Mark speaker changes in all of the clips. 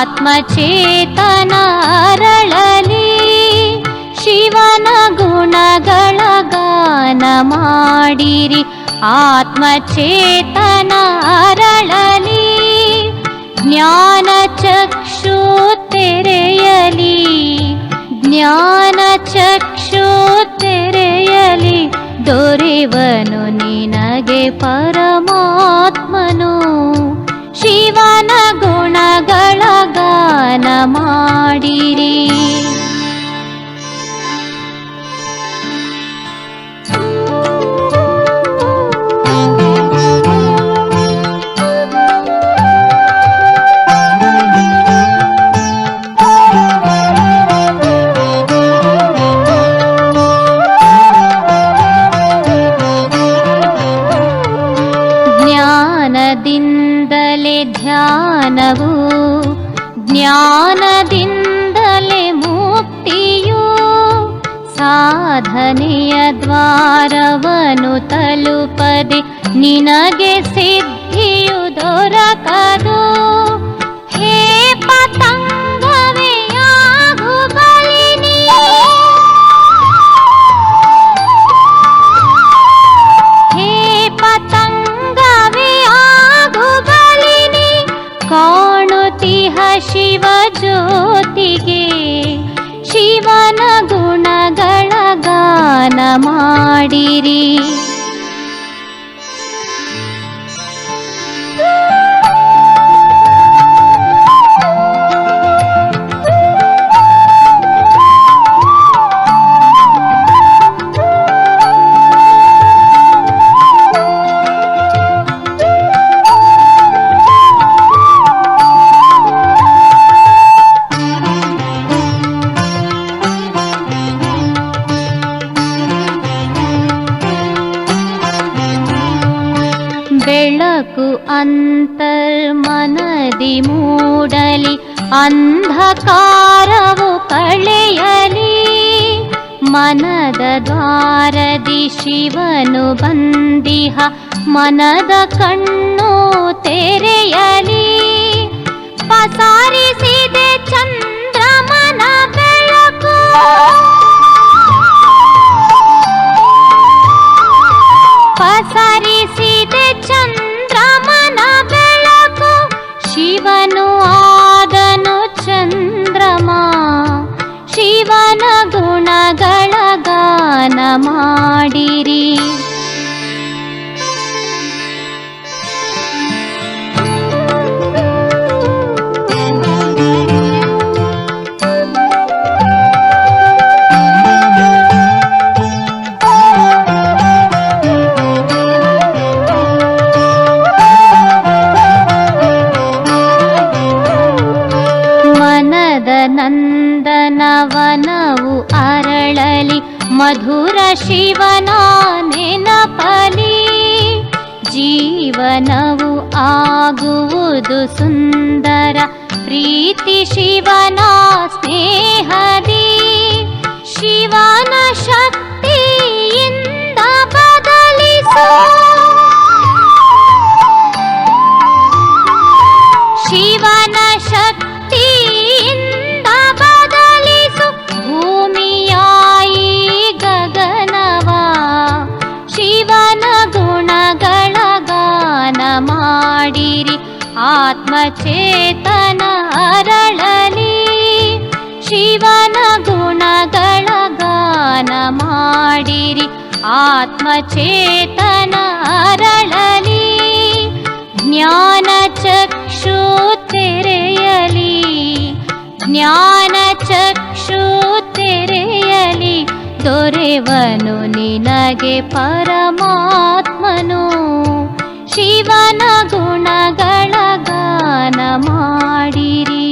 Speaker 1: ಆತ್ಮಚೇತನ ಅರಳಲಿ, ಶಿವನ ಗುಣಗಳ ಗಾನ ಮಾಡಿರಿ. ಆತ್ಮಚೇತನ ಅರಳಲಿ, ಜ್ಞಾನ ಚಕ್ಷು ತೆರೆಯಲಿ, ಜ್ಞಾನ ಚಕ್ಷು ತೆರೆಯಲಿ. ದೊರೆವನು ನಿನಗೆ ಪರಮಾತ್ಮನು, ಶಿವನ ಗುಣಗಳ ಗಾನ ಮಾಡಿರಿ. ಜ್ಞಾನದಿಂದಲೇ ಧ್ಯಾನವು, ಜ್ಞಾನದಿಂದಲೇ ಮುಕ್ತಿಯು, ಸಾಧನೆಯ ದ್ವಾರವನು ತಲುಪದೆ ನಿನಗೆ ಸಿದ್ಧಿಯು ದೊರಕದು. ಹೇ ಪತಂಗವೇ ಆಗು ಬಲಿನಿ, ಹೇ ಪತಂಗವೇ ಆಗು ಬಲಿನಿ. ಕಾಣುತ್ತಿಹ ಶಿವ ಜ್ಯೋತಿಗೆ, ಶಿವನ ಗುಣಗಳ ಗಾನ ಮಾಡಿರಿ. ಬೆಳಕು ಅಂತರ್ಮನದಿ ಮೂಡಲಿ, ಅಂಧಕಾರವು ಕಳೆಯಲಿ. ಮನದ ದ್ವಾರದಿ ಶಿವನು ಬಂದಿಹ, ಮನದ ಕಣ್ಣು ತೆರೆಯಲಿ. ಪಸಾರಿಸಿದೆ ಚಂದ್ರಮನ ಬೆಳಕು, ಪಸರಿಸಿದೆ ಚಂದ್ರಮನ ಬೆಳಕು. ಶಿವನು ಆದನು ಚಂದ್ರಮ, ಶಿವನ ಗುಣಗಳ ಗಾನ ಮಾಡಿರಿ. ನಂದನವನವು ಅರಳಲಿ, ಮಧುರ ಶಿವನ ನೆನಪಲಿ. ಜೀವನವು ಆಗುವುದು ಸುಂದರ, ಪ್ರೀತಿ ಶಿವನ ಸ್ನೇಹದಿ. ಶಿವನ ಶಕ್ತಿಯಿಂದ ಬದಲಿಸು, ಶಿವನ ಶಕ್ತಿಯಿಂದ ಬದಲಿಸು. ಭೂಮಿಯಾಯಿ ಗಗನವ, ಶಿವನ ಗುಣಗಳ ಗಾನ ಮಾಡಿರಿ. ಆತ್ಮಚೇತನ ಅರಳಲಿ, ಶಿವನ ಗುಣಗಳ ಗಾನ ಮಾಡಿರಿ. ಆತ್ಮಚೇತನ ಅರಳಲಿ, ಜ್ಞಾನ ಚಕ್ಷು ತೆರೆಯಲಿ, ಜ್ಞಾನ ಚಕ್ಷು ತೆರೆಯಲಿ. ದೊರೆವನು ನಿನಗೆ ಪರಮಾತ್ಮನು, ಶಿವನ ಗುಣಗಳ ಗಾನ ಮಾಡಿರಿ.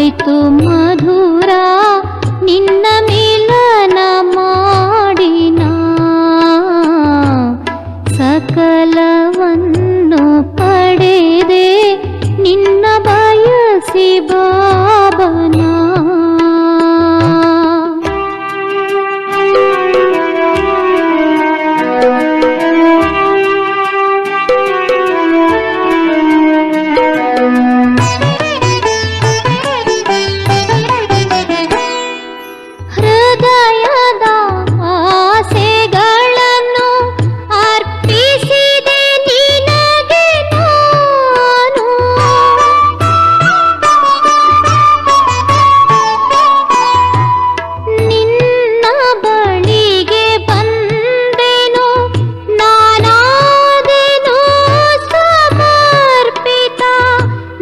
Speaker 1: ಆಯಿತು ಮಧುರ ನಿನ್ನ ಮಿಲನ ಮಾಡಿನ ಸಕಲವನ್ನು ಪಡೆದೆ ನಿನ್ನ ಬಯಸಿ ಬಾಬನ ಹೃದಯದ ಆಸೆಗಳನ್ನು ಅರ್ಪಿಸಿದೆ ನಿನಗೆ ನಾನು ನಿನ್ನ ಬಳಿಗೆ ಬಂದೆನು ನಾನಾದೆನು ಸಮರ್ಪಿತ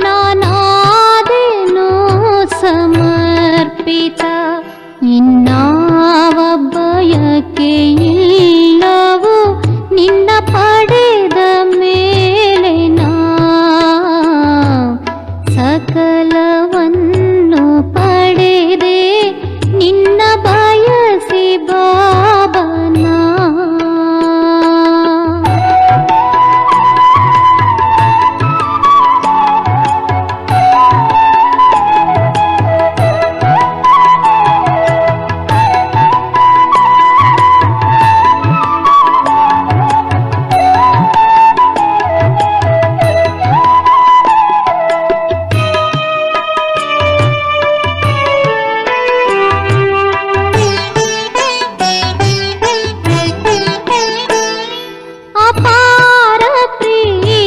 Speaker 1: ನಾನಾದೆನು ಸಮರ್ಪಿತ ಇನ್ನಾವ ಬಯಕೆ ಇಲ್ಲವು ನಿನ್ನ ಪಡೆದ ಮೇಲೆ ನಾ ಸಕಲವನ್ನು ಪಡೆದೆ ನಿನ್ನ ಬಯಸಿ ಬಾಬನ ಅಪಾರ ಪ್ರೀತಿ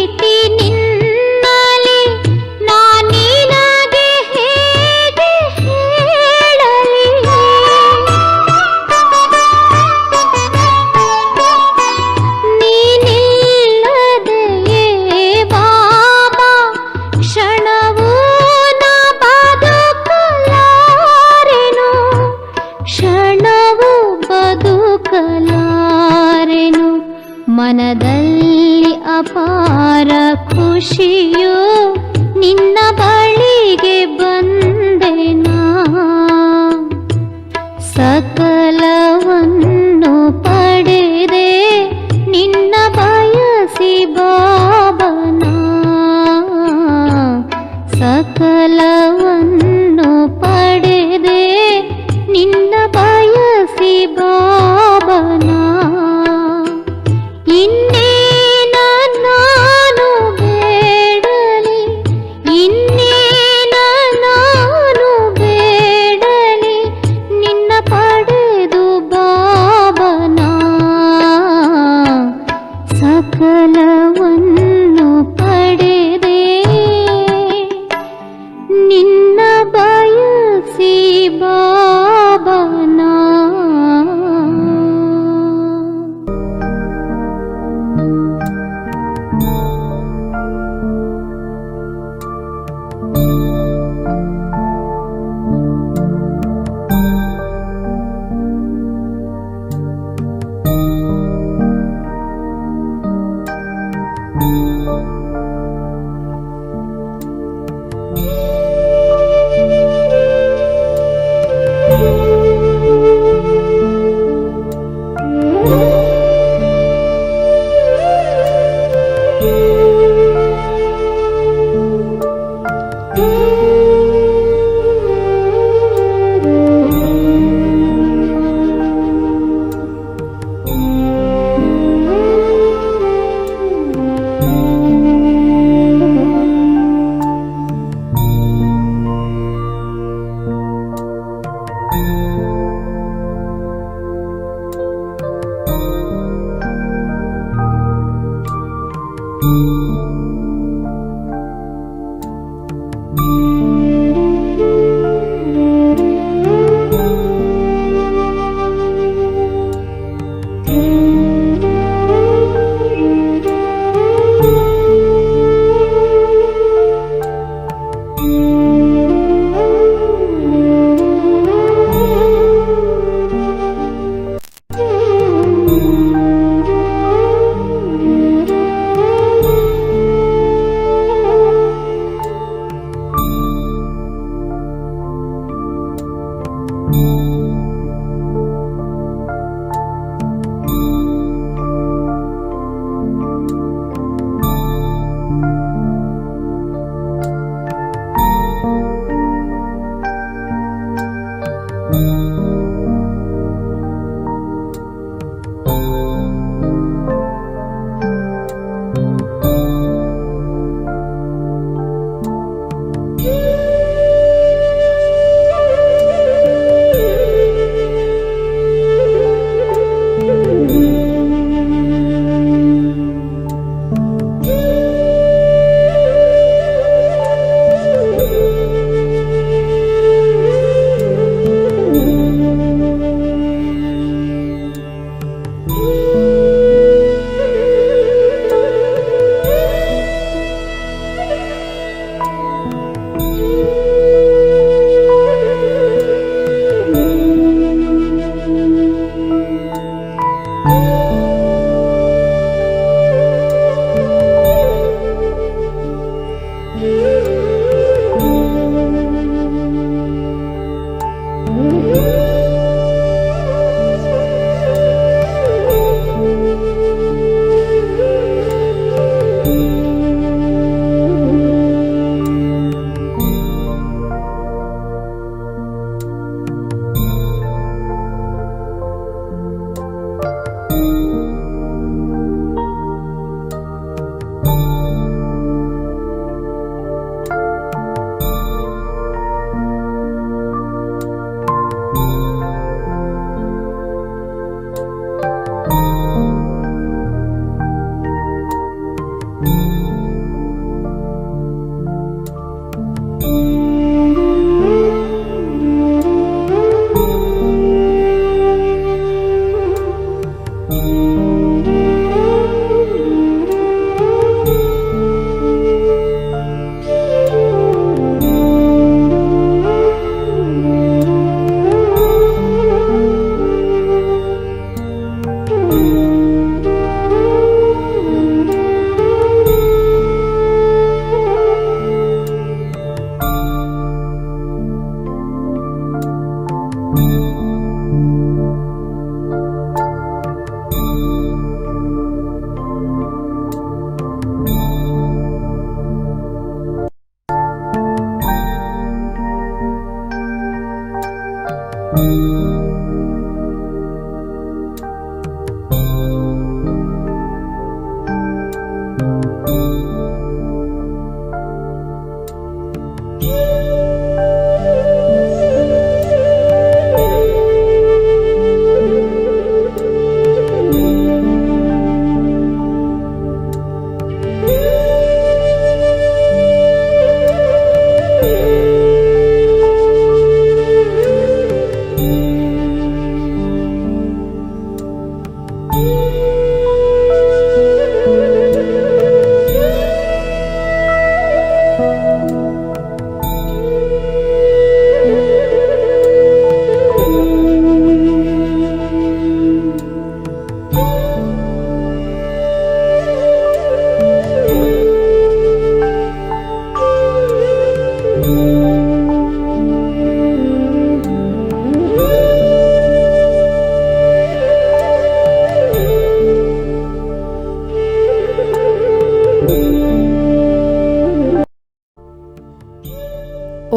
Speaker 1: ನಿನ್ನಲಿ ನಾನಿನಗೆ ಹೇಗೆ ಹೇಳಲಿ ನೀನಿಲ್ಲದೆಯೇ ಬಾಬಾ ಕ್ಷಣವೂ ನಾ ಬದುಕಲಾರೆನು ಕ್ಷಣವೂ ಬದುಕಲಾರೆನು ಮನದಲ್ಲಿ ಅಪಾರ ಖುಷಿಯು ನಿನ್ನ ಬಳಿಗೆ ಬಂದೆನಾ ಸಕಲವನ್ನು ಪಡೆದೆ ನಿನ್ನ ಬಯಸಿ ಬಾಬನ ಸಕಲವನ್ನು ಪಡೆದೆ ನಿನ್ನ ಬಯಸಿ ಬಾಬನ ಇನ್ನೇನ ನಾನು ಬೇಡಲಿ ಇನ್ನೇನ ನಾನು ಬೇಡಲಿ ನಿನ್ನ ಪಡೆದು ಬಾಬನ ಸಕಲವನ್ನು ಪಡೆದೆ ನಿನ್ನ ಬಯಸಿ ಬಾಬನ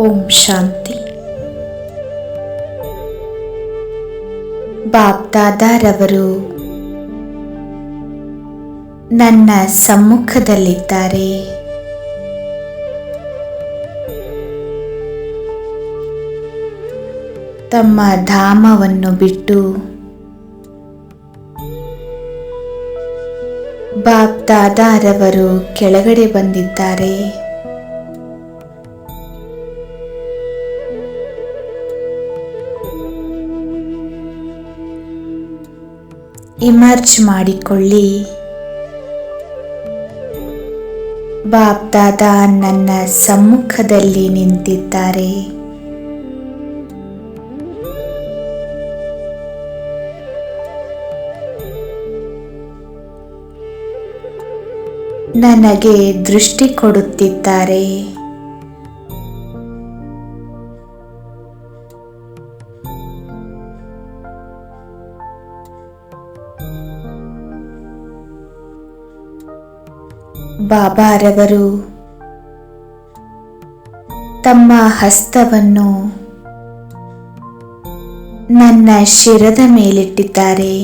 Speaker 2: ಓಂ ಶಾಂತಿ. ಬಾಪ್ದಾದಾರವರು ನನ್ನ ಸಮ್ಮುಖದಲ್ಲಿದ್ದಾರೆ. ತಮ್ಮ ಧಾಮವನ್ನು ಬಿಟ್ಟು ಬಾಪ್ದಾದಾರವರು ಕೆಳಗಡೆ ಬಂದಿದ್ದಾರೆ. ಇಮರ್ಜ್ ಮಾಡಿಕೊಳ್ಳಿ. ಬಾಪ್ದಾದಾ ನನ್ನ ಸಮ್ಮುಖದಲ್ಲಿ ನಿಂತಿದ್ದಾರೆ. ನನಗೆ ದೃಷ್ಟಿ ಕೊಡುತ್ತಿದ್ದಾರೆ. ಬಾಬಾರವರು ತಮ್ಮ ಹಸ್ತವನ್ನು ನನ್ನ ಶಿರದ ಮೇಲಿಟ್ಟಿದ್ದಾರೆ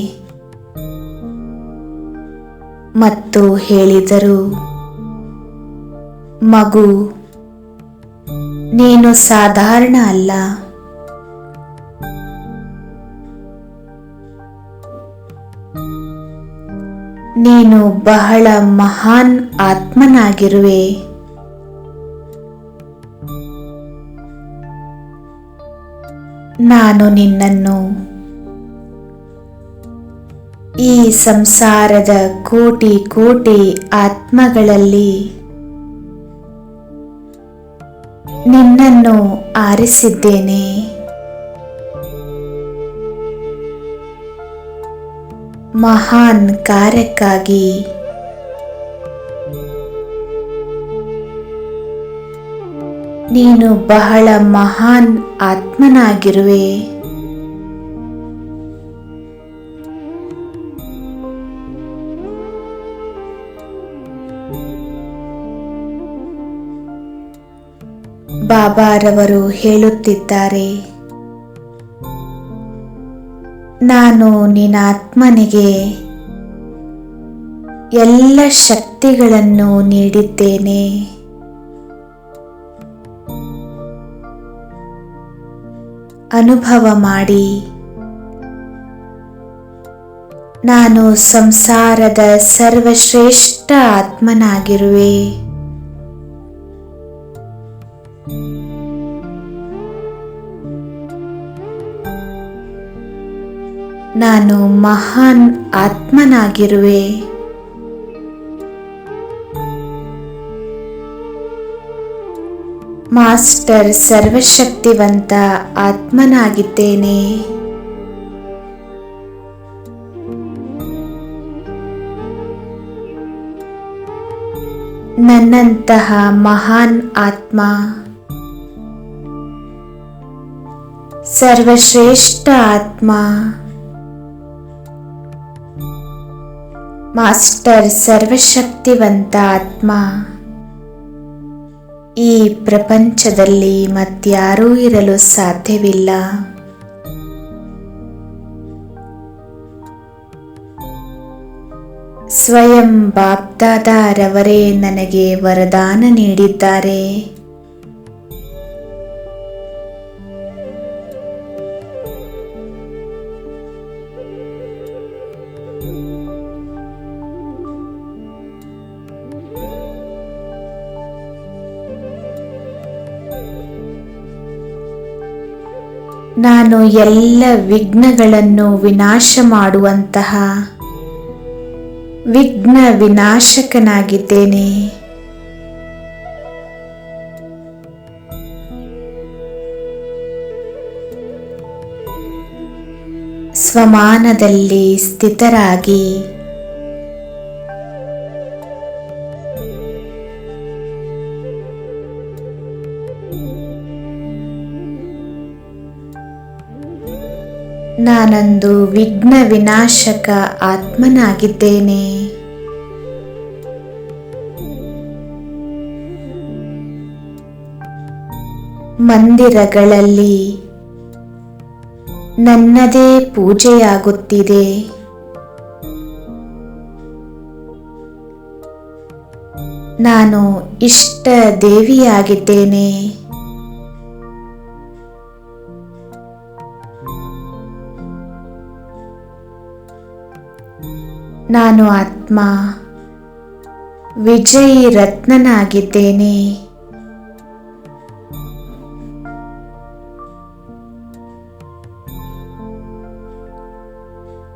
Speaker 2: ಮತ್ತು ಹೇಳಿದರು, ಮಗು, ನೀನು ಸಾಧಾರಣ ಅಲ್ಲ. ನೀನು ಬಹಳ ಮಹಾನ್ ಆತ್ಮನಾಗಿರುವೆ. ನಾನು ನಿನ್ನನ್ನು ಈ ಸಂಸಾರದ ಕೋಟಿ ಕೋಟಿ ಆತ್ಮಗಳಲ್ಲಿ ನಿನ್ನನ್ನು ಆರಿಸಿದ್ದೇನೆ. ಮಹಾನ್ ಕಾರ್ಯಕ್ಕಾಗಿ. ನೀನು ಬಹಳ ಮಹಾನ್ ಆತ್ಮನಾಗಿರುವೆ. ಬಾಬಾರವರು ಹೇಳುತ್ತಿದ್ದಾರೆ, ನಾನು ನಿನ್ನ ಆತ್ಮನಿಗೆ ಎಲ್ಲ ಶಕ್ತಿಗಳನ್ನು ನೀಡಿದ್ದೇನೆ. ಅನುಭವ ಮಾಡಿ. ನಾನು ಸಂಸಾರದ ಸರ್ವಶ್ರೇಷ್ಠ ಆತ್ಮನಾಗಿರುವೆ. ನಾನು ಮಹಾನ್ ಆತ್ಮನಾಗಿರುವೆ. ಮಾಸ್ಟರ್ ಸರ್ವಶಕ್ತಿವಂತ ಆತ್ಮನಾಗಿದ್ದೇನೆ. ನನ್ನಂತಹ ಮಹಾನ್ ಆತ್ಮ, ಸರ್ವಶ್ರೇಷ್ಠ ಆತ್ಮ, ಮಾಸ್ಟರ್ ಸರ್ವಶಕ್ತಿವಂತ ಆತ್ಮ ಈ ಪ್ರಪಂಚದಲ್ಲಿ ಮತ್ಯಾರೂ ಇರಲು ಸಾಧ್ಯವಿಲ್ಲ. ಸ್ವಯಂ ಬಾಪ್ದಾದಾರವರೇ ನನಗೆ ವರದಾನ ನೀಡಿದ್ದಾರೆ. ನಾನು ಎಲ್ಲ ವಿಘ್ನಗಳನ್ನು ವಿನಾಶ ಮಾಡುವಂತಹ ವಿಘ್ನ ವಿನಾಶಕನಾಗಿದ್ದೇನೆ. ಸ್ವಮಾನದಲ್ಲಿ ಸ್ಥಿತರಾಗಿ ನಾನೊಂದು ವಿಘ್ನ ವಿನಾಶಕ ಆತ್ಮನಾಗಿದ್ದೇನೆ. ಮಂದಿರಗಳಲ್ಲಿ ನನ್ನದೇ ಪೂಜೆಯಾಗುತ್ತಿದೆ. ನಾನು ಇಷ್ಟ ದೇವಿಯಾಗಿದ್ದೇನೆ. ನಾನು ಆತ್ಮ ವಿಜಯಿ ರತ್ನನಾಗಿದ್ದೇನೆ.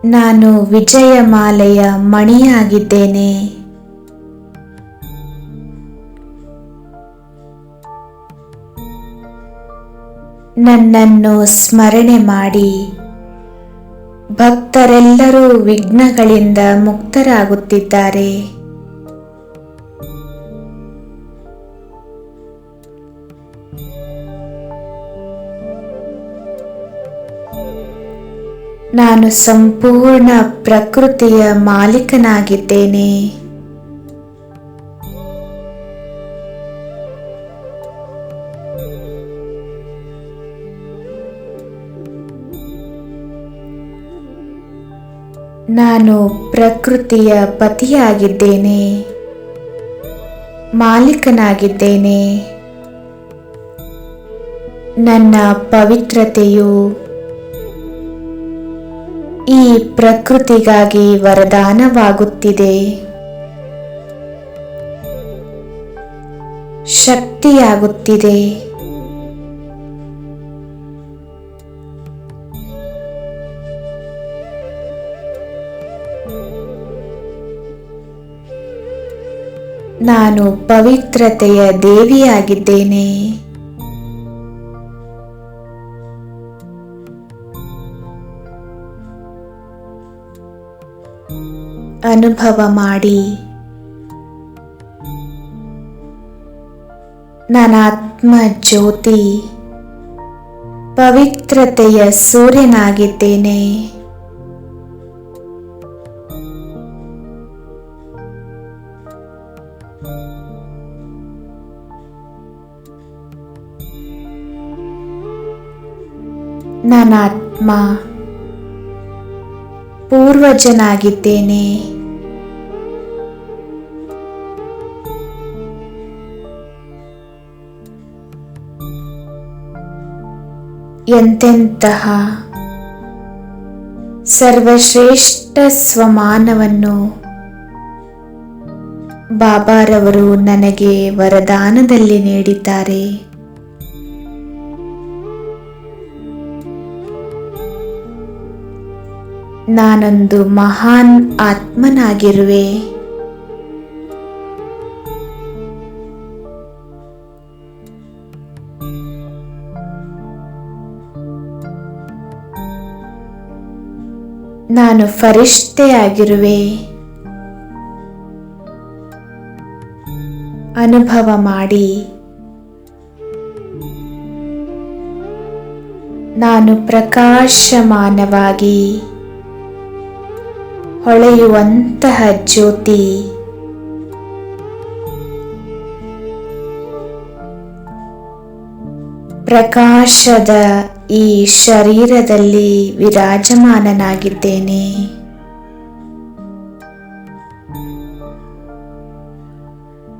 Speaker 2: ನಾನು ವಿಜಯಮಾಲೆಯ ಮಣಿಯಾಗಿದ್ದೇನೆ. ನನ್ನನ್ನು ಸ್ಮರಣೆ ಮಾಡಿ ಭಕ್ತರೆಲ್ಲರೂ ವಿಘ್ನಗಳಿಂದ ಮುಕ್ತರಾಗುತ್ತಿದ್ದಾರೆ. ನಾನು ಸಂಪೂರ್ಣ ಪ್ರಕೃತಿಯ ಮಾಲೀಕನಾಗಿದ್ದೇನೆ. ನಾನು ಪ್ರಕೃತಿಯ ಪತಿಯಾಗಿದ್ದೇನೆ, ಮಾಲೀಕನಾಗಿದ್ದೇನೆ. ನನ್ನ ಪವಿತ್ರತೆಯು ಈ ಪ್ರಕೃತಿಗಾಗಿ ವರದಾನವಾಗುತ್ತಿದೆ, ಶಕ್ತಿಯಾಗುತ್ತಿದೆ. ನಾನು ಪವಿತ್ರತೆಯ ದೇವಿಯಾಗಿದ್ದೇನೆ. ಅನುಭವ ಮಾಡಿ. ನಾನಾತ್ಮ ಜ್ಯೋತಿ ಪವಿತ್ರತೆಯ ಸೂರ್ಯನಾಗಿದ್ದೇನೆ. ನಾನಾತ್ಮ ಪೂರ್ವಜನಾಗಿದ್ದೇನೆ. ಎಂತೆಂತಹ ಸರ್ವಶ್ರೇಷ್ಠ ಸ್ವಮಾನವನ್ನು ಬಾಬಾರವರು ನನಗೆ ವರದಾನದಲ್ಲಿ ನೀಡಿದ್ದಾರೆ. ನಾನೊಂದು ಮಹಾನ್ ಆತ್ಮನಾಗಿರುವೆ. ನಾನು ಫರಿಷ್ಠೆಯಾಗಿರುವೆ. ಅನುಭವ ಮಾಡಿ. ನಾನು ಪ್ರಕಾಶಮಾನವಾಗಿ ಹೊಳೆಯುವಂತಹ ಜ್ಯೋತಿ. ಪ್ರಕಾಶದ ಈ ಶರೀರದಲ್ಲಿ ವಿರಾಜಮಾನನಾಗಿದ್ದೇನೆ.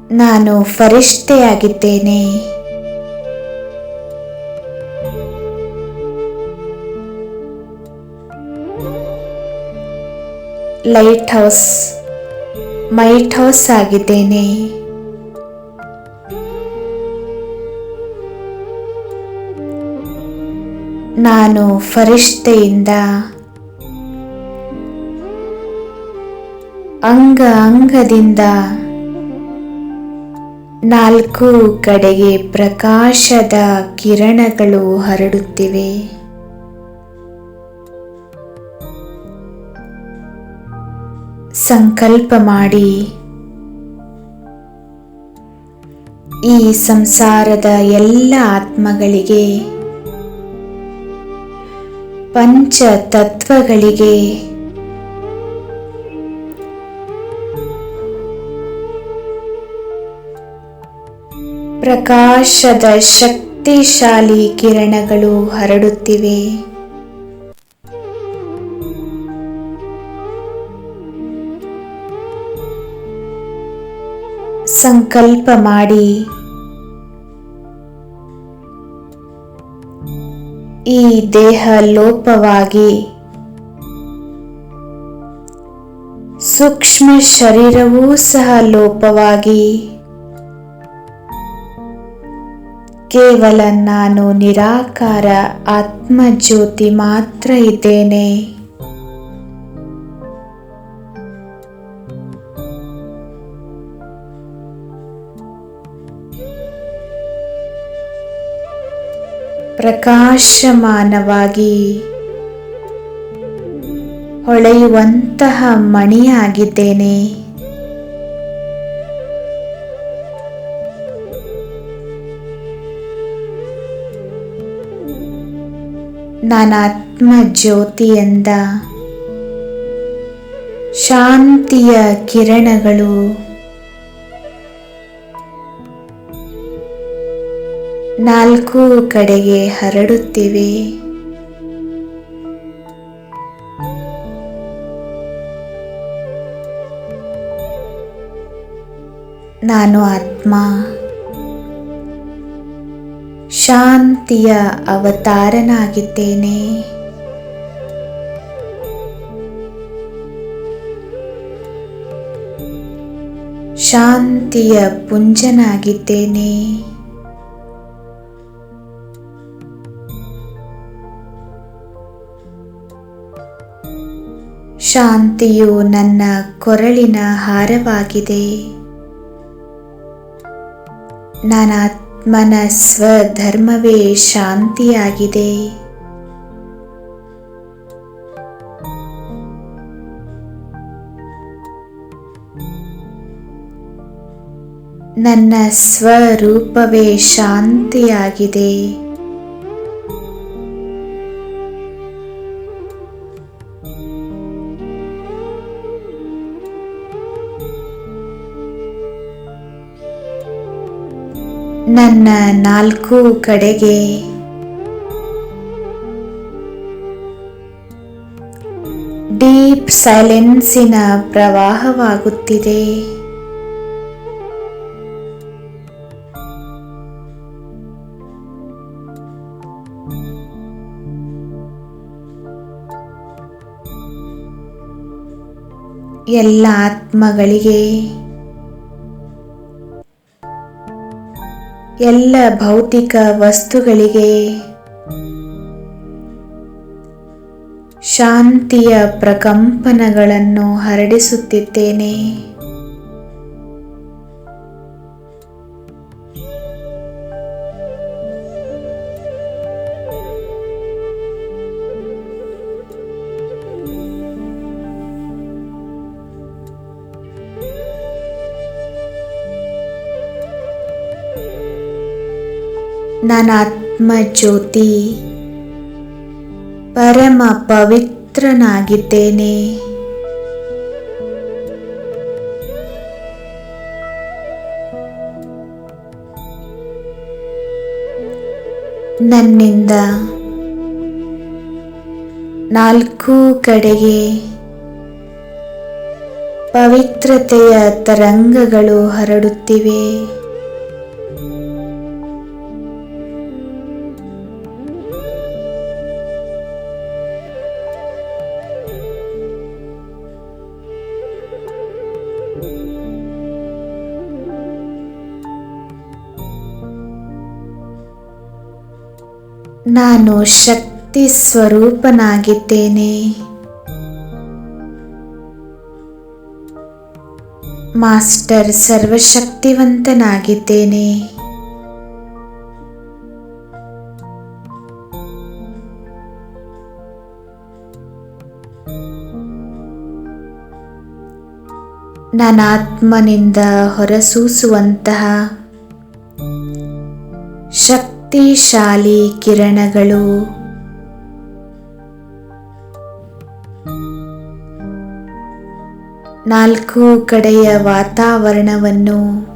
Speaker 2: ನಾನು ಫರಿಷ್ಠೆಯಾಗಿದ್ದೇನೆ. ಲೈಟ್ ಹೌಸ್, ಮೈಟ್ ಹೌಸ್ ಆಗಿದ್ದೇನೆ. ನಾನು ಫರಿಷ್ಠೆಯಿಂದ ಅಂಗ ಅಂಗದಿಂದ ನಾಲ್ಕು ಕಡೆಗೆ ಪ್ರಕಾಶದ ಕಿರಣಗಳು ಹರಡುತ್ತಿವೆ. ಸಂಕಲ್ಪ ಮಾಡಿ, ಈ ಸಂಸಾರದ ಎಲ್ಲ ಆತ್ಮಗಳಿಗೆ, ಪಂಚ ತತ್ವಗಳಿಗೆ ಪ್ರಕಾಶದ ಶಕ್ತಿಶಾಲಿ ಕಿರಣಗಳು ಹರಡುತ್ತಿವೆ. ಸಂಕಲ್ಪ ಮಾಡಿ, ಈ ದೇಹ ಲೋಪವಾಗಿ ಸೂಕ್ಷ್ಮ ಶರೀರವೂ ಸಹ ಲೋಪವಾಗಿ ಕೇವಲ ನಾನು ನಿರಾಕಾರ ಆತ್ಮಜ್ಯೋತಿ ಮಾತ್ರ ಇದ್ದೇನೆ. ಪ್ರಕಾಶಮಾನವಾಗಿ ಹೊಳೆಯುವಂತಹ ಮಣಿಯಾಗಿದ್ದೇನೆ. ನಾನಾತ್ಮ ಜ್ಯೋತಿಯಿಂದ ಶಾಂತಿಯ ಕಿರಣಗಳು ನಾಲ್ಕು ಕಡೆಗೆ ಹರಡುತ್ತಿವೆ. ನಾನು ಆತ್ಮ ಶಾಂತಿಯ ಅವತಾರನಾಗಿದ್ದೇನೆ. ಶಾಂತಿಯ ಪುಂಜನಾಗಿದ್ದೇನೆ. ಶಾಂತಿಯು ನನ್ನ ಕೊರಳಿನ ಹಾರವಾಗಿದೆ. ನಾನಾತ್ಮನ ಸ್ವಧರ್ಮವೇ ಶಾಂತಿಯಾಗಿದೆ. ನನ್ನ ಸ್ವರೂಪವೇ ಶಾಂತಿಯಾಗಿದೆ. ನನ್ನ ನಾಲ್ಕು ಕಡೆಗೆ ಡೀಪ್ ಸೈಲೆನ್ಸಿನ ಪ್ರವಾಹವಾಗುತ್ತಿದೆ. ಎಲ್ಲ ಆತ್ಮಗಳಿಗೆ, ಎಲ್ಲ ಭೌತಿಕ ವಸ್ತುಗಳಿಗೆ ಶಾಂತಿಯ ಪ್ರಕಂಪನಗಳನ್ನು ಹರಡಿಸುತ್ತಿದ್ದೇನೆ. ನಾನಾತ್ಮ ಜ್ಯೋತಿ ಪರಮ ಪವಿತ್ರನಾಗಿದ್ದೇನೆ. ನನ್ನಿಂದ ನಾಲ್ಕು ಕಡೆಗೆ ಪವಿತ್ರತೆಯ ತರಂಗಗಳು ಹರಡುತ್ತಿವೆ. ನಾನು ಶಕ್ತಿ ಸ್ವರೂಪನಾಗಿದ್ದೇನೆ. ಮಾಸ್ಟರ್ ಸರ್ವಶಕ್ತಿವಂತನಾಗಿದ್ದೇನೆ. ನನ್ನ ಆತ್ಮನಿಂದ ಹೊರಸೂಸುವಂತಹ ಶಕ್ತಿಶಾಲಿ ಕಿರಣಗಳು ನಾಲ್ಕು ಕಡೆಯ ವಾತಾವರಣವನ್ನು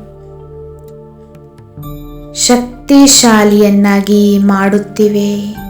Speaker 2: ಶಕ್ತಿಶಾಲಿಯನ್ನಾಗಿ ಮಾಡುತ್ತಿವೆ.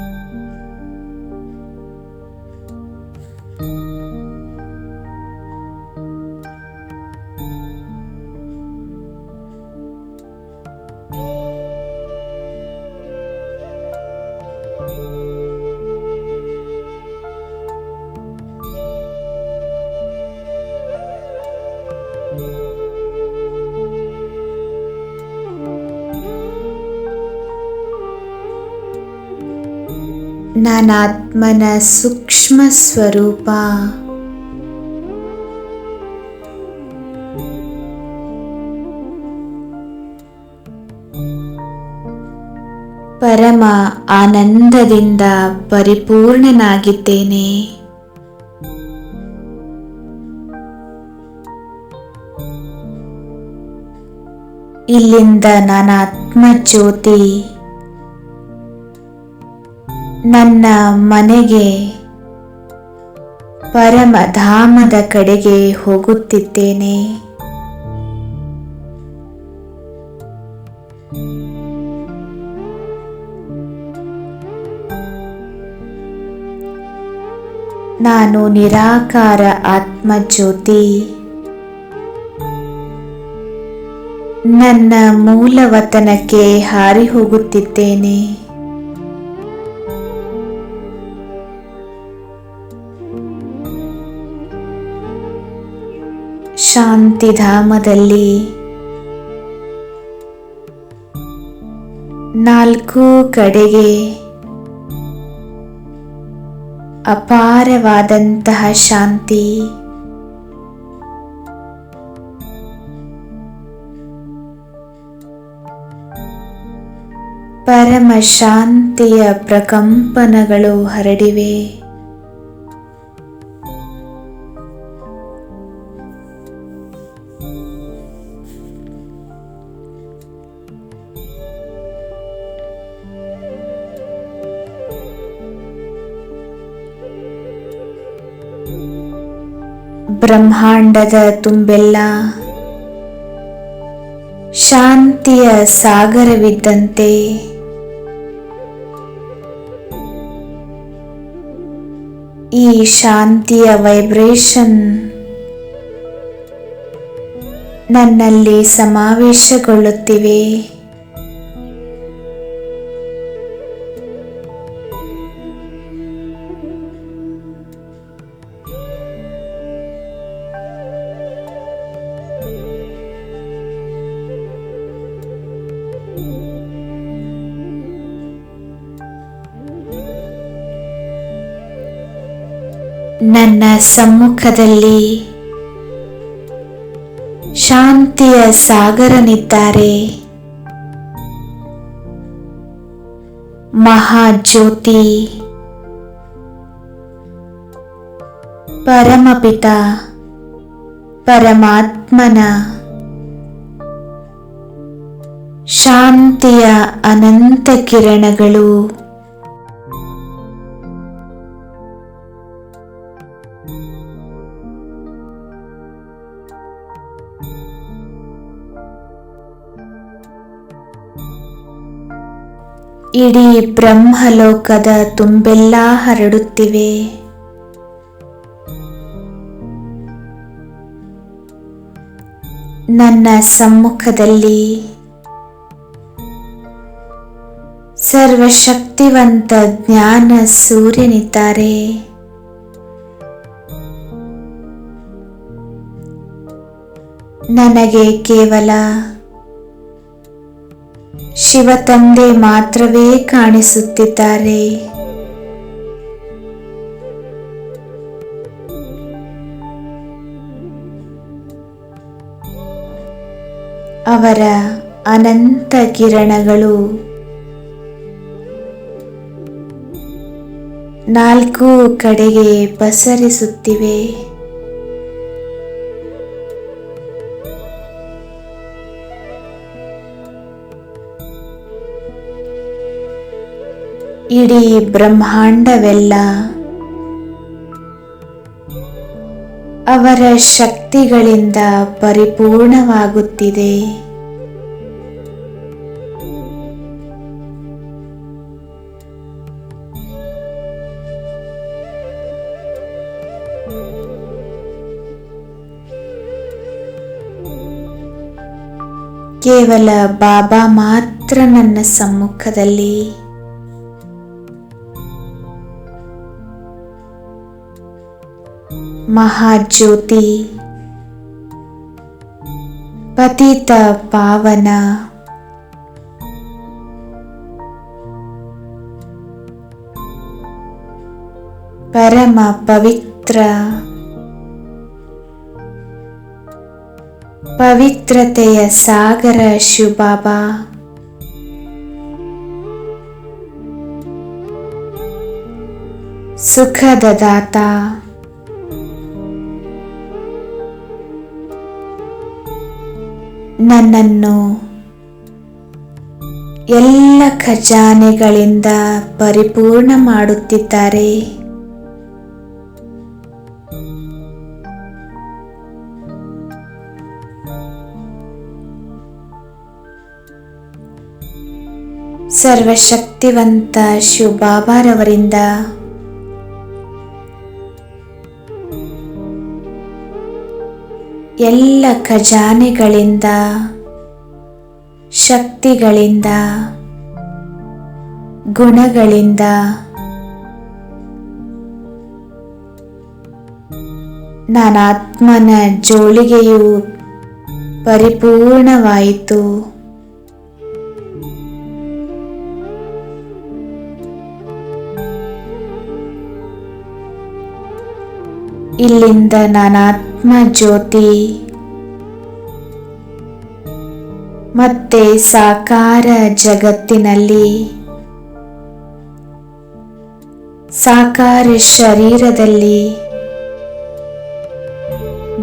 Speaker 2: ನಾನಾತ್ಮನ ಸೂಕ್ಷ್ಮ ಸ್ವರೂಪ. ಪರಮ ಆನಂದದಿಂದ ಪರಿಪೂರ್ಣನಾಗಿದ್ದೇನೆ. ಇಲ್ಲಿಂದ ನಾನಾತ್ಮ ಜ್ಯೋತಿ ನನ್ನ ಮನೆಗೆ ಪರಮಧಾಮದ ಕಡೆಗೆ ಹೋಗುತ್ತಿದ್ದೇನೆ. ನಾನು ನಿರಾಕಾರ ಆತ್ಮಜ್ಯೋತಿ. ನನ್ನ ಮೂಲವತನಕ್ಕೆ ಹಾರಿ ಹೋಗುತ್ತಿದ್ದೇನೆ. ಶಾಂತಿಧಾಮದಲ್ಲಿ ನಾಲ್ಕು ಕಡೆಗೆ ಅಪಾರವಾದಂತಹ ಶಾಂತಿ. ಪರಮ ಶಾಂತಿಯ ಪ್ರಕಂಪನಗಳು ಹರಡಿವೆ. ಬ್ರಹ್ಮಾಂಡದ ತುಂಬೆಲ್ಲ ಶಾಂತಿಯ ಸಾಗರವಿದ್ದಂತೆ ಈ ಶಾಂತಿಯ ವೈಬ್ರೇಷನ್ ನನ್ನಲ್ಲಿ ಸಮಾವೇಶಗೊಳ್ಳುತ್ತಿವೆ. ನನ್ನ ಸಮ್ಮುಖದಲ್ಲಿ ಶಾಂತಿಯ ಸಾಗರನಿದ್ದಾರೆ. ಮಹಾಜ್ಯೋತಿ ಪರಮಪಿತ ಪರಮಾತ್ಮನ ಶಾಂತಿಯ ಅನಂತ ಕಿರಣಗಳು ಇಡೀ ಬ್ರಹ್ಮಲೋಕದ ತುಂಬೆಲ್ಲ ಹರಡುತ್ತಿವೆ. ನನ್ನ ಸಮ್ಮುಖದಲ್ಲಿ ಸರ್ವಶಕ್ತಿವಂತ ಜ್ಞಾನ ಸೂರ್ಯನಿದ್ದಾರೆ. ನನಗೆ ಕೇವಲ ಶಿವ ತಂದೆ ಮಾತ್ರವೇ ಕಾಣಿಸುತ್ತಿದ್ದಾರೆ. ಅವರ ಅನಂತ ಕಿರಣಗಳು ನಾಲ್ಕು ಕಡೆಗೆ ಪಸರಿಸುತ್ತಿವೆ. ಇಡೀ ಬ್ರಹ್ಮಾಂಡವೆಲ್ಲ ಅವರ ಶಕ್ತಿಗಳಿಂದ ಪರಿಪೂರ್ಣವಾಗುತ್ತಿದೆ. ಕೇವಲ ಬಾಬಾ ಮಾತ್ರ ನನ್ನ ಸಮ್ಮುಖದಲ್ಲಿ. ಮಹಾಜ್ಯೋತಿ, ಪತಿತ ಪಾವನ, ಪರಮ ಪವಿತ್ರ, ಪವಿತ್ರತೆಯ ಸಾಗರ ಶಿವಬಾಬಾ, ಸುಖದ ದಾತ, ನನ್ನನ್ನು ಎಲ್ಲ ಖಜಾನೆಗಳಿಂದ ಪರಿಪೂರ್ಣ ಮಾಡುತ್ತಿದ್ದಾರೆ. ಸರ್ವಶಕ್ತಿವಂತ ಶಿವಬಾಬಾರವರಿಂದ ಎಲ್ಲ ಖಜಾನೆಗಳಿಂದ, ಶಕ್ತಿಗಳಿಂದ, ಗುಣಗಳಿಂದ ನಾನಾತ್ಮನ ಜೋಳಿಗೆಯು ಪರಿಪೂರ್ಣವಾಯಿತು. ಇಲ್ಲಿಂದ ನಾನಾತ್ಮ ಜ್ಯೋತಿ ಮತ್ತೆ ಸಾಕಾರ ಜಗತ್ತಿನಲ್ಲಿ ಸಾಕಾರ ಶರೀರದಲ್ಲಿ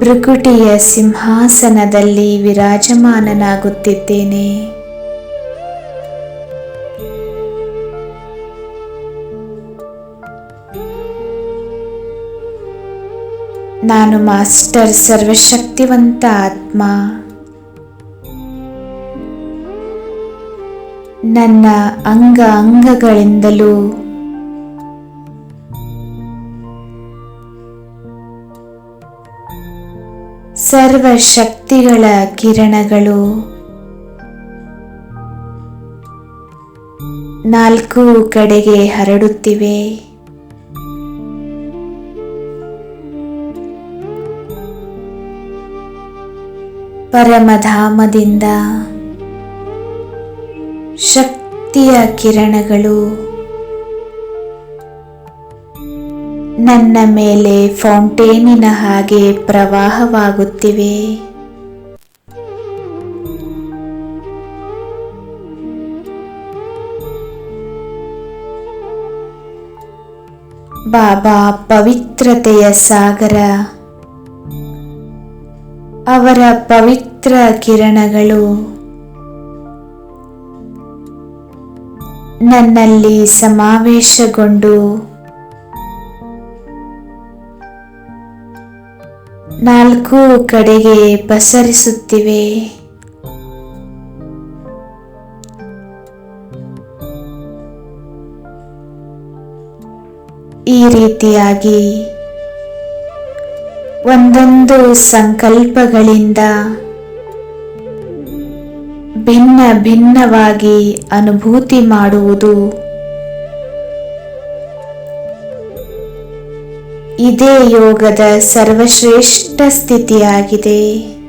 Speaker 2: ಭೃಕುಟಿಯ ಸಿಂಹಾಸನದಲ್ಲಿ ವಿರಾಜಮಾನನಾಗುತ್ತಿದ್ದೇನೆ. ನಾನು ಮಾಸ್ಟರ್ ಸರ್ವಶಕ್ತಿವಂತ ಆತ್ಮ. ನನ್ನ ಅಂಗ ಅಂಗಗಳಿಂದಲೂ ಸರ್ವಶಕ್ತಿಗಳ ಕಿರಣಗಳು ನಾಲ್ಕು ಕಡೆಗೆ ಹರಡುತ್ತಿವೆ. ಪರಮಧಾಮದಿಂದ ಶಕ್ತಿಯ ಕಿರಣಗಳು ನನ್ನ ಮೇಲೆ ಫೌಂಟೇನಿನ ಹಾಗೆ ಪ್ರವಾಹವಾಗುತ್ತಿವೆ. ಬಾಬಾ ಪವಿತ್ರತೆಯ ಸಾಗರ, ಅವರ ಪವಿತ್ರ ಕಿರಣಗಳು ನನ್ನಲ್ಲಿ ಸಮಾವೇಶಗೊಂಡು ನಾಲ್ಕು ಕಡೆಗೆ ಪಸರಿಸುತ್ತಿವೆ. ಈ ರೀತಿಯಾಗಿ ಒಂದೊಂದು ಸಂಕಲ್ಪಗಳಿಂದ ಭಿನ್ನ ಭಿನ್ನವಾಗಿ ಅನುಭೂತಿ ಮಾಡುವುದು. ಇದೇ ಯೋಗದ ಸರ್ವಶ್ರೇಷ್ಠ ಸ್ಥಿತಿಯಾಗಿದೆ.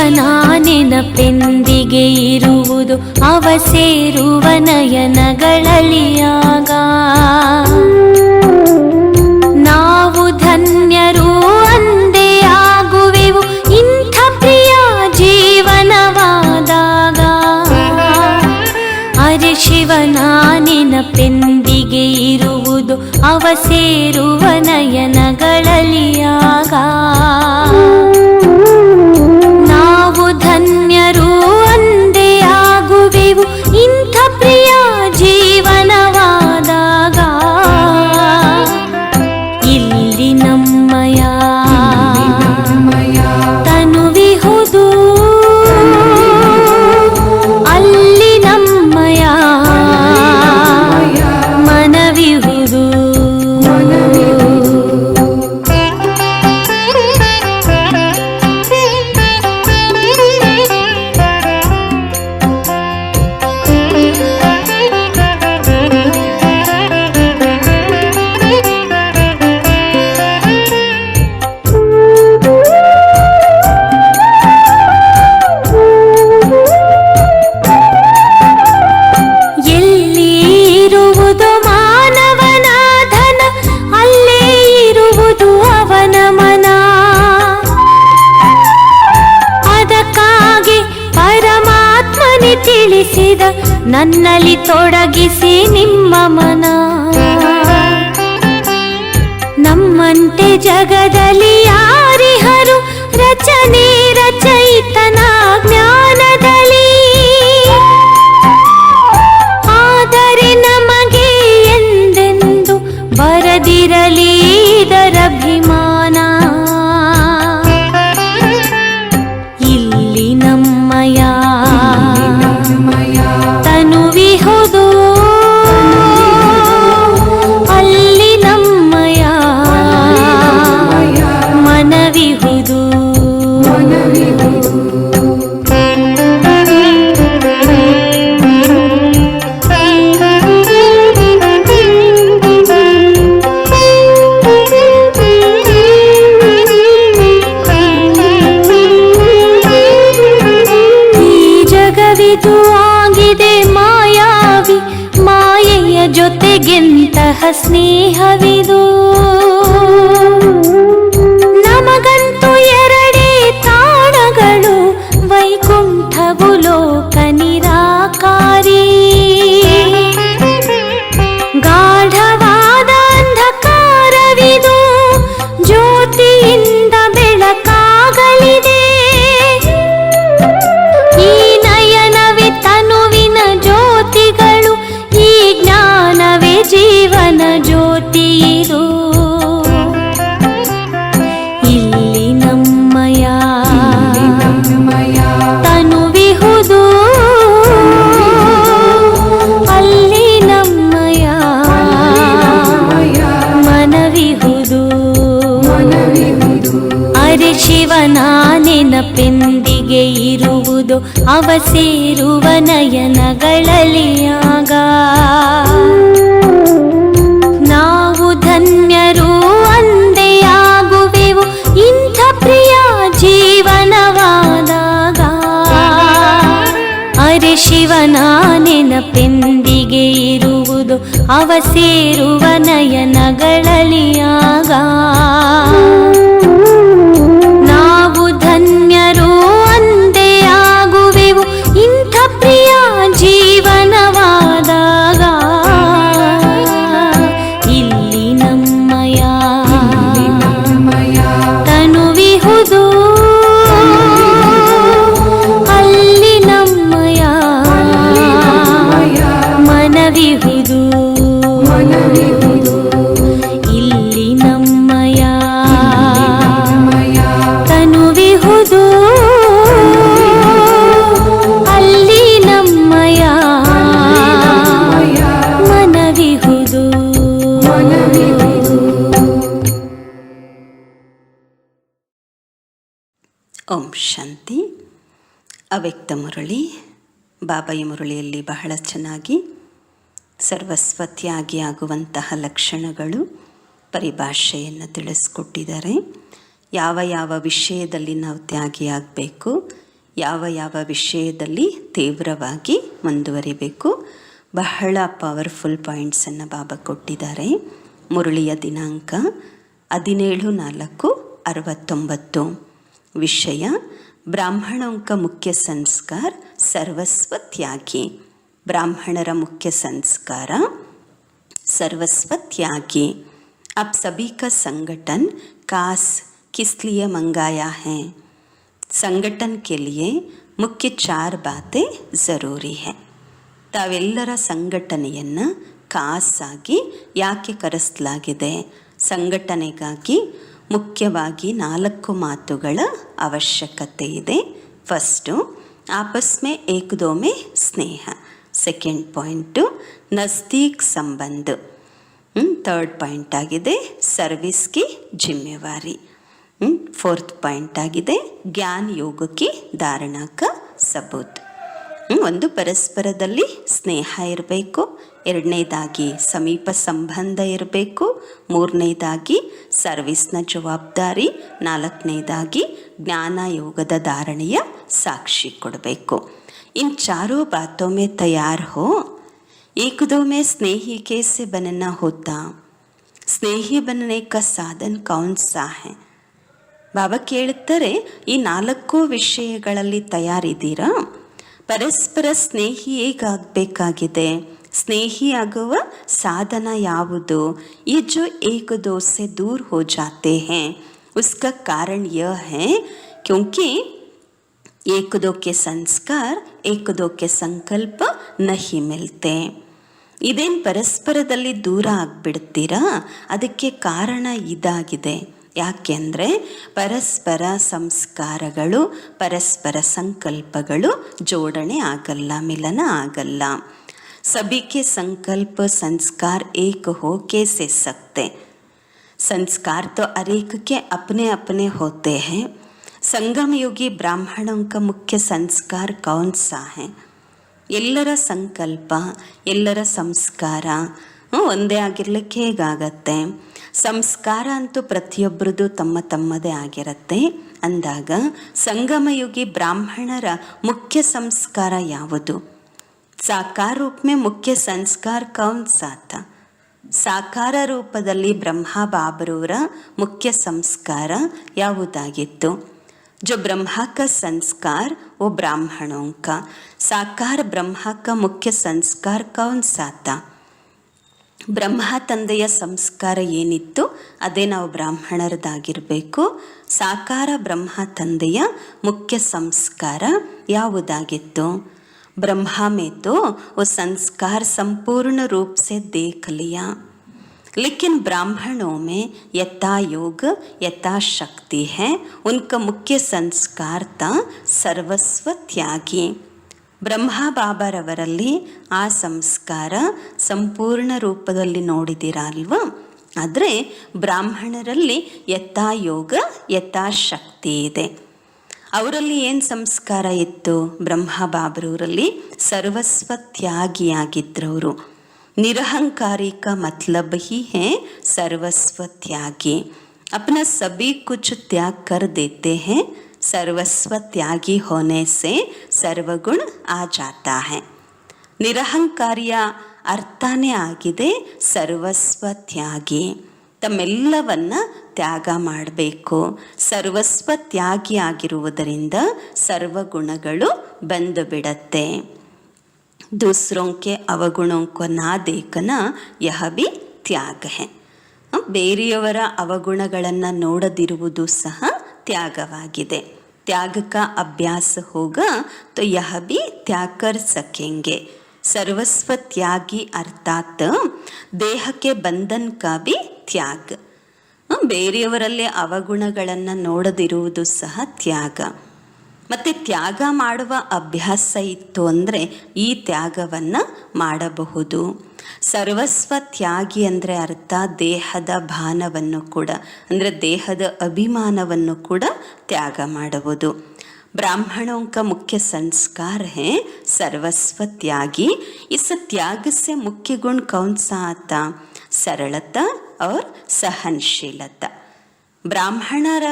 Speaker 1: ಶಿವನ ನೆನಪೆಂದಿಗೆ ಇರುವುದು ಅವ ಸೇರುವ ನಯನಗಳಲ್ಲಿ ಆಗ. ನಾವು ಧನ್ಯರು ಅಂದೇ ಆಗುವೆವು ಇಂಥ ಪ್ರಿಯ ಜೀವನವಾದಾಗ. ಅರೆ ಶಿವನ ನೆನಪೆಂದಿಗೆ ಇರುವುದು ಅವ ಸೇರುವ ನಯನಗಳಲ್ಲಿ ಆಗ. ನಾವು ಧನ್ಯರು ಅಂದೇ ಆಗುವೆವು ಇಂಥ ಪ್ರಿಯ ಜೀವನವಾದಾಗ. ಇಲ್ಲಿ ನಮ್ಮಯ ತನುವಿಹುದು, ಅಲ್ಲಿ ನಮ್ಮಯ ಮನವಿಹುದು. ನನ್ನಲ್ಲಿ ತೊಡಗಿಸಿ ನಿಮ್ಮ ಮನ. ನಮ್ಮಂತೆ ಜಗದಲ್ಲಿ ಯಾರಿಹರು ರಚನೆ ರಚಯಿತನ ಜ್ಞಾನದಲ್ಲಿ. ಆದರೆ ನಮಗೆ ಎಂದೆಂದು ಬರದಿರಲಿ ಇದರಭಿಮಾನ. ಇಲ್ಲಿ ನಮ್ಮಯ ತನುವಿಹುದು, ಅಲ್ಲಿ ನಮ್ಮಯ ಮನವಿಹುದು. ಜೊತೆಗೆಂತಹ ಸ್ನೇಹವಿದು. ನಮಗಂತೂ ಎರಡೇ ತಾಣಗಳು, ವೈಕುಂಠವು ಲೋಕ ನಿರಾಕಾರಿ. ಗಾಢವಾದ ಅಂಧಕಾರವಿದು, ಜ್ಯೋತಿಯಿಂದ ಬೆಳಕಾಗಲಿದೆ. ಈ ನಯನವೇ ತನುವಿನ ಜ್ಯೋತಿಗಳು, ಈ ಜ್ಞಾನವೇ ಜೀವನ ಜ್ಯೋತಿ ಇದು. ಇಲ್ಲಿ ನಮ್ಮಯ ತನುವಿಹುದು, ಅಲ್ಲಿ ನಮ್ಮಯ ಮನವಿಹುದು. ಅರೆ ಶಿವನ ನೆನಪೆಂದಿಗೆ ಇರುವುದು ಅವ ಸೇರುವ ನಯನಗಳಲ್ಲಿ ಆಗ. ನಾವು ಧನ್ಯರು ಅಂದೇ ಆಗುವೆವು ಇಂಥ ಪ್ರಿಯ ಜೀವನವಾದಾಗ. ಅರೆ ಶಿವನ ನೆನಪೆಂದಿಗೆ ಇರುವುದು ಅವ ಸೇರುವ ನಯನಗಳಲ್ಲಿ ಆಗ. ನಾವು ಧನ್ಯರು ಅಂದೇ ಆಗುವೆವು ಇಂಥ ಪ್ರಿಯ ಜೀವನವಾದಾಗ. ಇಲ್ಲಿ ನಮ್ಮಯ ತನುವಿಹುದು, ಅಲ್ಲಿ ನಮ್ಮಯ ಮನವಿಹುದು. ಇಲ್ಲಿ ನಮ್ಮಯ ತನುವಿಹುದು, ಅಲ್ಲಿ ನಮ್ಮಯ ಮನವಿಹುದು.
Speaker 3: ಓಂ ಶಾಂತಿ. ಅವ್ಯಕ್ತ ಮುರಳಿ ಬಾಬಾಯಿ ಮುರಳಿಯಲ್ಲಿ ಬಹಳ ಚೆನ್ನಾಗಿ ಸರ್ವಸ್ವತ್ಯಾಗಿ ಆಗುವಂತಹ ಲಕ್ಷಣಗಳು ಪರಿಭಾಷೆಯನ್ನು ತಿಳಿಸ್ಕೊಟ್ಟಿದ್ದಾರೆ. ಯಾವ ಯಾವ ವಿಷಯದಲ್ಲಿ ನಾವು ತ್ಯಾಗಿ ಆಗಬೇಕು, ಯಾವ ಯಾವ ವಿಷಯದಲ್ಲಿ ತೀವ್ರವಾಗಿ ಮುಂದುವರಿಬೇಕು. ಬಹಳ ಪವರ್ಫುಲ್ ಪಾಯಿಂಟ್ಸನ್ನು ಬಾಬಾ ಕೊಟ್ಟಿದ್ದಾರೆ. ಮುರಳಿಯ ದಿನಾಂಕ 17/4/69. ವಿಷಯ ಬ್ರಾಹ್ಮಣೋं का मुख्य संस्कार सर्वस्व त्यागी. ब्राह्मणರ मुख्य संस्कार सर्वस्व त्यागी. अब सभी का संगठन कास किस लिए मंगाया है? संगठन के लिए मुख्य 4 बातें ज़रूरी है. ತಾವೆಲ್ಲರ ಸಂಘಟನೆಯನ್ನು ಖಾಸಾಗಿ ಯಾಕೆ ಕರೆಸಲಾಗಿದೆ? ಸಂಘಟನೆಗಾಗಿ ಮುಖ್ಯವಾಗಿ 4 ಮಾತುಗಳ ಅವಶ್ಯಕತೆ ಇದೆ. ಫಸ್ಟು ಆಪಸ್ ಮೇ ಏಕ್ ದೋ ಮೇ ಸ್ನೇಹ. ಸೆಕೆಂಡ್ ಪಾಯಿಂಟು ನಜ್ದೀಕ್ ಸಂಬಂಧ. ಥರ್ಡ್ ಪಾಯಿಂಟ್ ಆಗಿದೆ ಸರ್ವಿಸ್ ಕಿ ಜಿಮ್ಮೆವಾರಿ. ಫೋರ್ತ್ ಪಾಯಿಂಟ್ ಆಗಿದೆ ಜ್ಞಾನ ಯೋಗ ಕಿ ಧಾರಣಾ ಕಾ ಸಬೂತ್. ಒಂದು ಪರಸ್ಪರದಲ್ಲಿ ಸ್ನೇಹ ಇರಬೇಕು, ಎರಡನೇದಾಗಿ ಸಮೀಪ ಸಂಬಂಧ ಇರಬೇಕು, ಮೂರನೇದಾಗಿ ಸರ್ವಿಸ್ನ ಜವಾಬ್ದಾರಿ, ನಾಲ್ಕನೇದಾಗಿ ಜ್ಞಾನ ಯೋಗದ ಧಾರಣೆಯ ಸಾಕ್ಷಿ ಕೊಡಬೇಕು. इन चारों बातों में तैयार हो. एक दो में स्नेही कैसे बनना होता? स्नेही बनने का साधन कौन सा है? ಬಾಬಾ ಕೇಳುತ್ತಾರೆ, ಈ 4 ವಿಷಯಗಳಲ್ಲಿ ತಯಾರಿದ್ದೀರಾ? ಪರಸ್ಪರ ಸ್ನೇಹಿ ಹೇಗಾಗಬೇಕಾಗಿದೆ? ಸ್ನೇಹಿ ಆಗುವ ಸಾಧನ ಯಾವುದು? ये जो एक दो से दूर हो जाते हैं उसका कारण यह है क्योंकि एक दो के संस्कार एक दो के संकल्प नहीं मिलते. ಇದೇನು ಪರಸ್ಪರದಲ್ಲಿ ದೂರ ಆಗಿಬಿಡ್ತೀರಾ? ಅದಕ್ಕೆ ಕಾರಣ ಇದಾಗಿದೆ. ಯಾಕೆಂದರೆ ಪರಸ್ಪರ ಸಂಸ್ಕಾರಗಳು, ಪರಸ್ಪರ ಸಂಕಲ್ಪಗಳು ಜೋಡಣೆ ಆಗಲ್ಲ, ಮಿಲನ ಆಗಲ್ಲ. सभी के संकल्प संस्कार एक हो कैसे सकते? संस्कार तो हर एक के अपने अपने होते हैं. संगम युगी ब्राह्मणों का मुख्य संस्कार कौन सा है? ಎಲ್ಲರ ಸಂಕಲ್ಪ, ಎಲ್ಲರ ಸಂಸ್ಕಾರ ಒಂದೇ ಆಗಿರಲಿಕ್ಕೆ ಹೇಗಾಗತ್ತೆ? ಸಂಸ್ಕಾರ ಅಂತೂ ಪ್ರತಿಯೊಬ್ಬರದು ತಮ್ಮ ತಮ್ಮದೇ ಆಗಿರುತ್ತೆ. ಅಂದಾಗ ಸಂಗಮಯುಗಿ ಬ್ರಾಹ್ಮಣರ ಮುಖ್ಯ ಸಂಸ್ಕಾರ ಯಾವುದು? ಸಾಕಾರ ರೂಪ ಮೇ ಮುಖ್ಯ ಸಂಸ್ಕಾರ ಕೌನ್ ಸಾತ? ಸಾಕಾರ ರೂಪದಲ್ಲಿ ಬ್ರಹ್ಮ ಬಾಬರವರ ಮುಖ್ಯ ಸಂಸ್ಕಾರ ಯಾವುದಾಗಿತ್ತು? जो ब्रह्मा का संस्कार वो ब्राह्मणों का. साकार ब्रह्मा का मुख्य संस्कार कौन सा था? ಬ್ರಹ್ಮ ತಂದೆಯ ಸಂಸ್ಕಾರ ಏನಿತ್ತು ಅದೇ ನಾವು ಬ್ರಾಹ್ಮಣರದಾಗಿರಬೇಕು. ಸಾಕಾರ ಬ್ರಹ್ಮ ತಂದೆಯ ಮುಖ್ಯ ಸಂಸ್ಕಾರ ಯಾವುದಾಗಿತ್ತು? ಬ್ರಹ್ಮ में तो वो संस्कार संपूर्ण रूप से देख लिया, लेकिन ब्राह्मणों में यथा योग यथा शक्ति है. उनका मुख्य संस्कार था सर्वस्व त्यागी. ಬ್ರಹ್ಮ ಬಾಬಾರವರಲ್ಲಿ ಆ ಸಂಸ್ಕಾರ ಸಂಪೂರ್ಣ ರೂಪದಲ್ಲಿ ನೋಡಿದ್ದೀರಾ ಅಲ್ವಾ? ಆದರೆ ಬ್ರಾಹ್ಮಣರಲ್ಲಿ ಯಥಾ ಯೋಗ ಯಥಾ ಶಕ್ತಿ ಇದೆ. ಅವರಲ್ಲಿ ಏನು ಸಂಸ್ಕಾರ ಇತ್ತು? ಬ್ರಹ್ಮ ಬಾಬರವರಲ್ಲಿ ಸರ್ವಸ್ವ ತ್ಯಾಗಿಯಾಗಿದ್ದರವರು. निरहंकारी का मतलब ही है सर्वस्व त्यागी. अपना सभी कुछ त्याग कर देते हैं. सर्वस्व त्यागी होने से सर्वगुण आ जाता है. ನಿರಹಂಕಾರಿಯ ಅರ್ಥನೇ ಆಗಿದೆ ಸರ್ವಸ್ವ ತ್ಯಾಗಿ. ತಮ್ಮೆಲ್ಲವನ್ನ ತ್ಯಾಗ ಮಾಡಬೇಕು. ಸರ್ವಸ್ವ ತ್ಯಾಗಿ ಆಗಿರುವುದರಿಂದ ಸರ್ವಗುಣಗಳು ಬಂದು ಬಿಡತ್ತೆ. दूसरों के अवगुणों को ना देखना यह भी त्याग है. ಬೇರೆಯವರ ಅವಗುಣಗಳನ್ನು ನೋಡದಿರುವುದು ಸಹ ತ್ಯಾಗವಾಗಿದೆ. त्याग का अभ्यास होगा तो यह भी त्याग कर सकेंगे. सर्वस्व त्यागी अर्थात देह के बंधन का भी त्याग. ಬೇರೆಯವರಲ್ಲಿ ಅವಗುಣಗಳನ್ನು ನೋಡದಿರುವುದು ಸಹ ತ್ಯಾಗ. ಮತ್ತು ತ್ಯಾಗ ಮಾಡುವ ಅಭ್ಯಾಸ ಇತ್ತು ಅಂದರೆ ಈ ತ್ಯಾಗವನ್ನು ಮಾಡಬಹುದು. ಸರ್ವಸ್ವ ತ್ಯಾಗಿ ಅಂದರೆ ಅರ್ಥ ದೇಹದ ಭಾನವನ್ನು ಕೂಡ, ಅಂದರೆ ದೇಹದ ಅಭಿಮಾನವನ್ನು ಕೂಡ ತ್ಯಾಗ ಮಾಡುವುದು. ब्राह्मणों का मुख्य संस्कार है सर्वस्व त्यागी. इस त्याग से मुख्य गुण कौन सा आता? सरलता और सहनशीलता. ಬ್ರಾಹ್ಮಣರ